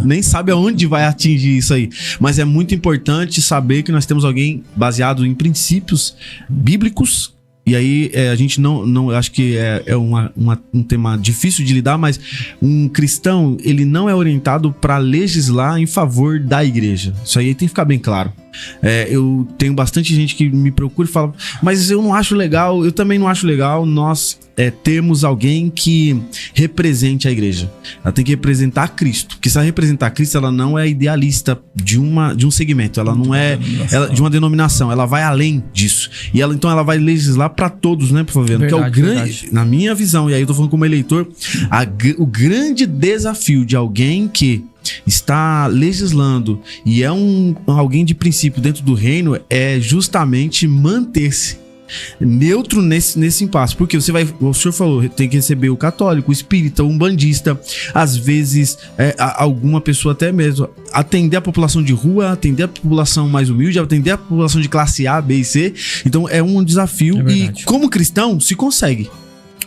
nem sabe aonde vai atingir isso aí. Mas é muito importante saber que nós temos alguém baseado em princípios bíblicos. E aí a gente não acho que é um tema difícil de lidar, mas um cristão, ele não é orientado para legislar em favor da igreja. Isso aí tem que ficar bem claro. Eu tenho bastante gente que me procura e fala, mas eu não acho legal, eu também não acho legal nós termos alguém que represente a igreja. Ela tem que representar Cristo, porque se ela representar Cristo, ela não é idealista de um segmento, ela não é de uma denominação, ela vai além disso. E então ela vai legislar para todos, né, por favor? Porque é o grande, na minha visão, e aí eu tô falando como eleitor, o grande desafio de alguém que está legislando e é alguém de princípio dentro do reino é justamente manter-se neutro nesse impasse. Porque o senhor falou, tem que receber o católico, o espírita, o umbandista, às vezes alguma pessoa até mesmo, atender a população de rua, atender a população mais humilde, atender a população de classe A, B e C. Então é um desafio e como cristão se consegue.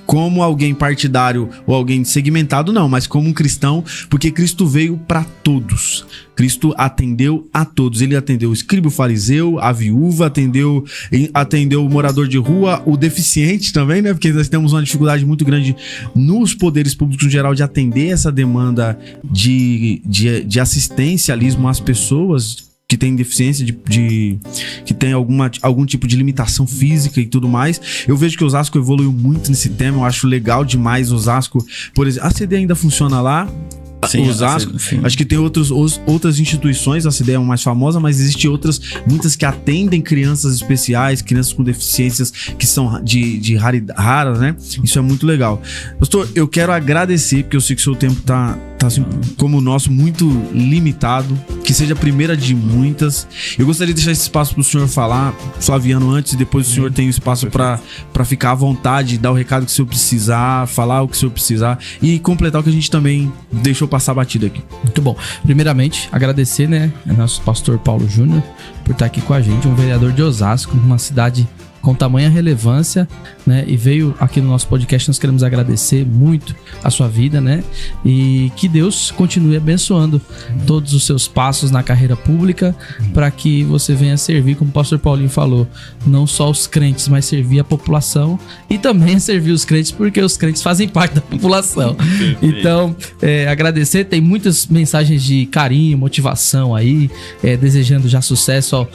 Como alguém partidário ou alguém segmentado, não, mas como um cristão, porque Cristo veio para todos. Cristo atendeu a todos. Ele atendeu o escriba, o fariseu, a viúva, atendeu o morador de rua, o deficiente também, né? Porque nós temos uma dificuldade muito grande nos poderes públicos em geral de atender essa demanda de assistencialismo às pessoas que tem deficiência, que tem algum tipo de limitação física e tudo mais. Eu vejo que Osasco evoluiu muito nesse tema, eu acho legal demais Osasco. Por exemplo, a CD ainda funciona lá, sim, Osasco, sim. Acho que tem outras instituições, a CD é uma mais famosa, mas existe muitas que atendem crianças especiais, crianças com deficiências que são de raras, né? Isso é muito legal. Pastor, eu quero agradecer, porque eu sei que o seu tempo tá assim, como o nosso, muito limitado, que seja a primeira de muitas. Eu gostaria de deixar esse espaço pro senhor falar, Flaviano, antes, e depois o senhor tem o espaço para ficar à vontade, dar o recado que o senhor precisar, falar o que o senhor precisar e completar o que a gente também deixou passar batido aqui. Muito bom. Primeiramente, agradecer, né, ao nosso pastor Paulo Júnior por estar aqui com a gente, um vereador de Osasco, uma cidade com tamanha relevância, né, e veio aqui no nosso podcast. Nós queremos agradecer muito a sua vida, né, e que Deus continue abençoando todos os seus passos na carreira pública, para que você venha servir, como o pastor Paulinho falou, não só os crentes, mas servir a população e também servir os crentes, porque os crentes fazem parte da população. Então, agradecer, tem muitas mensagens de carinho, motivação aí, desejando já sucesso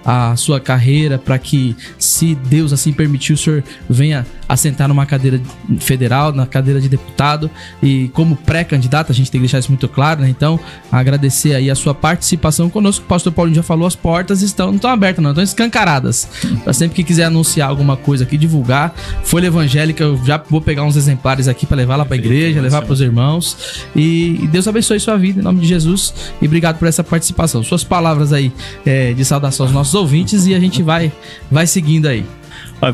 à sua carreira, para que, se Deus assim permitir, o senhor venha assentar numa cadeira federal, na cadeira de deputado, e como pré-candidato, a gente tem que deixar isso muito claro, né? Então, agradecer aí a sua participação conosco. O pastor Paulinho já falou, as portas não estão abertas, não, estão escancaradas. Para sempre que quiser anunciar alguma coisa aqui, divulgar, folha evangélica, eu já vou pegar uns exemplares aqui para levar lá para a igreja, levar para os irmãos, e Deus abençoe sua vida, em nome de Jesus, e obrigado por essa participação. Suas palavras aí de saudação aos nossos ouvintes, e a gente vai seguindo aí.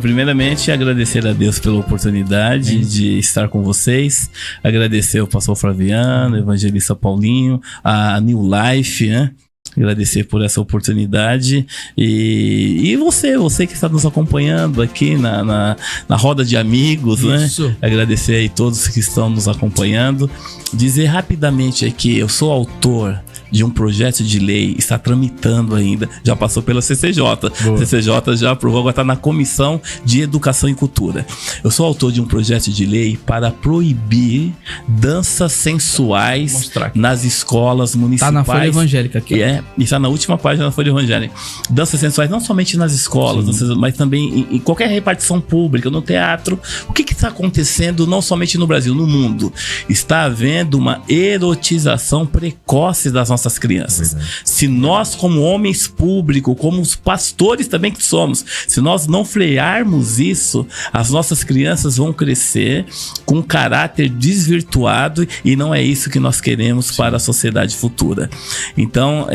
Primeiramente, agradecer a Deus pela oportunidade de estar com vocês, agradecer ao pastor Flaviano, evangelista Paulinho, a New Life, né? Agradecer por essa oportunidade e você que está nos acompanhando aqui na roda de amigos, isso, né? Agradecer aí todos que estão nos acompanhando. Dizer rapidamente aqui, eu sou autor de um projeto de lei, está tramitando ainda, já passou pela CCJ. Boa. A CCJ já aprovou, agora está na Comissão de Educação e Cultura. Eu sou autor de um projeto de lei para proibir danças sensuais nas escolas municipais. Está na Folha Evangélica aqui. Está na última página da Folha Evangélica. Danças sensuais não somente nas escolas, mas também em qualquer repartição pública, no teatro. O que está acontecendo não somente no Brasil, no mundo? Está havendo uma erotização precoce das nossas crianças. Se nós, como homens públicos, como os pastores também que somos, se nós não frearmos isso, as nossas crianças vão crescer com um caráter desvirtuado, e não é isso que nós queremos para a sociedade futura. Então,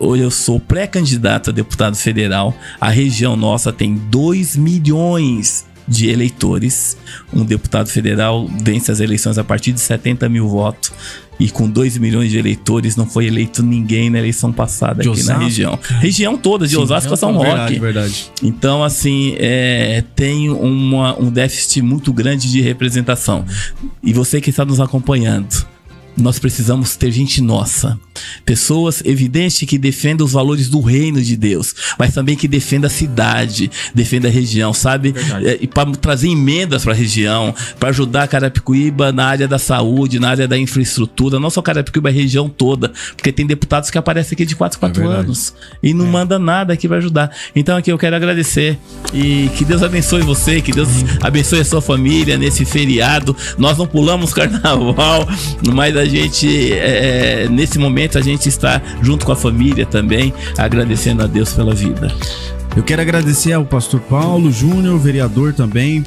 eu sou pré-candidato a deputado federal. A região nossa tem 2 milhões de eleitores. Um deputado federal vence as eleições a partir de 70 mil votos. E com 2 milhões de eleitores não foi eleito ninguém na eleição passada aqui Osasco, na região. Região toda, de Osasco a São Roque. Verdade. Então, assim, tem um déficit muito grande de representação. E você que está nos acompanhando, nós precisamos ter gente nossa. Pessoas evidentes que defendam os valores do reino de Deus, mas também que defendam a cidade, defendam a região, sabe? E para trazer emendas para a região, para ajudar Carapicuíba na área da saúde, na área da infraestrutura, não só Carapicuíba, a região toda, porque tem deputados que aparecem aqui de 4 anos e não manda nada aqui para ajudar. Então aqui eu quero agradecer e que Deus abençoe você, que Deus abençoe a sua família nesse feriado. Nós não pulamos carnaval, mas a gente, nesse momento, a gente está junto com a família também, agradecendo a Deus pela vida. Eu quero agradecer ao pastor Paulo Júnior, vereador também,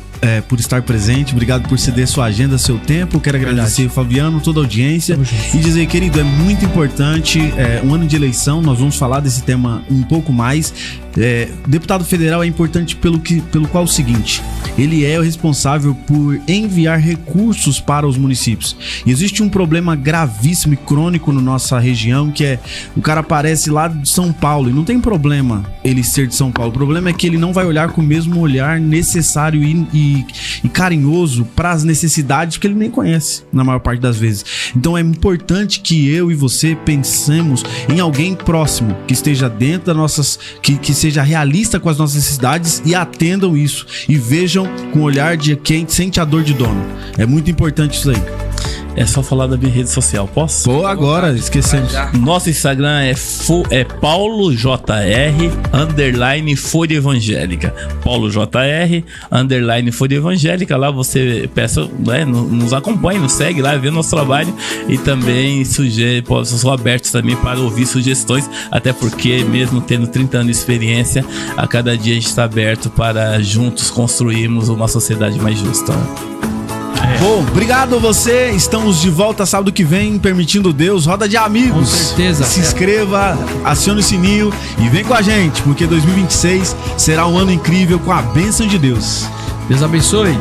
por estar presente, obrigado por ceder sua agenda, seu tempo. Quero agradecer o Fabiano, toda a audiência e dizer, querido, é muito importante, um ano de eleição, nós vamos falar desse tema um pouco mais. Deputado federal é importante pelo qual é o seguinte: ele é o responsável por enviar recursos para os municípios. E existe um problema gravíssimo e crônico na nossa região, que é o cara aparece lá de São Paulo, e não tem problema ele ser de São Paulo, o problema é que ele não vai olhar com o mesmo olhar necessário e carinhoso para as necessidades que ele nem conhece, na maior parte das vezes. Então é importante que eu e você pensemos em alguém próximo, que esteja dentro das nossas, que seja realista com as nossas necessidades e atendam isso e vejam com o olhar de quem sente a dor de dono. É muito importante isso aí. É só falar da minha rede social, posso? Pô, agora, esquecemos. Nosso Instagram é PauloJR_Folha Evangélica. PauloJR_Folha Evangélica. Lá você peça, nos acompanhe, nos segue lá, vê nosso trabalho. E também sou aberto também para ouvir sugestões, até porque, mesmo tendo 30 anos de experiência, a cada dia a gente está aberto para juntos construirmos uma sociedade mais justa. Bom, obrigado a você. Estamos de volta sábado que vem, permitindo Deus. Roda de amigos. Com certeza. Se inscreva, acione o sininho e vem com a gente, porque 2026 será um ano incrível com a bênção de Deus. Deus abençoe.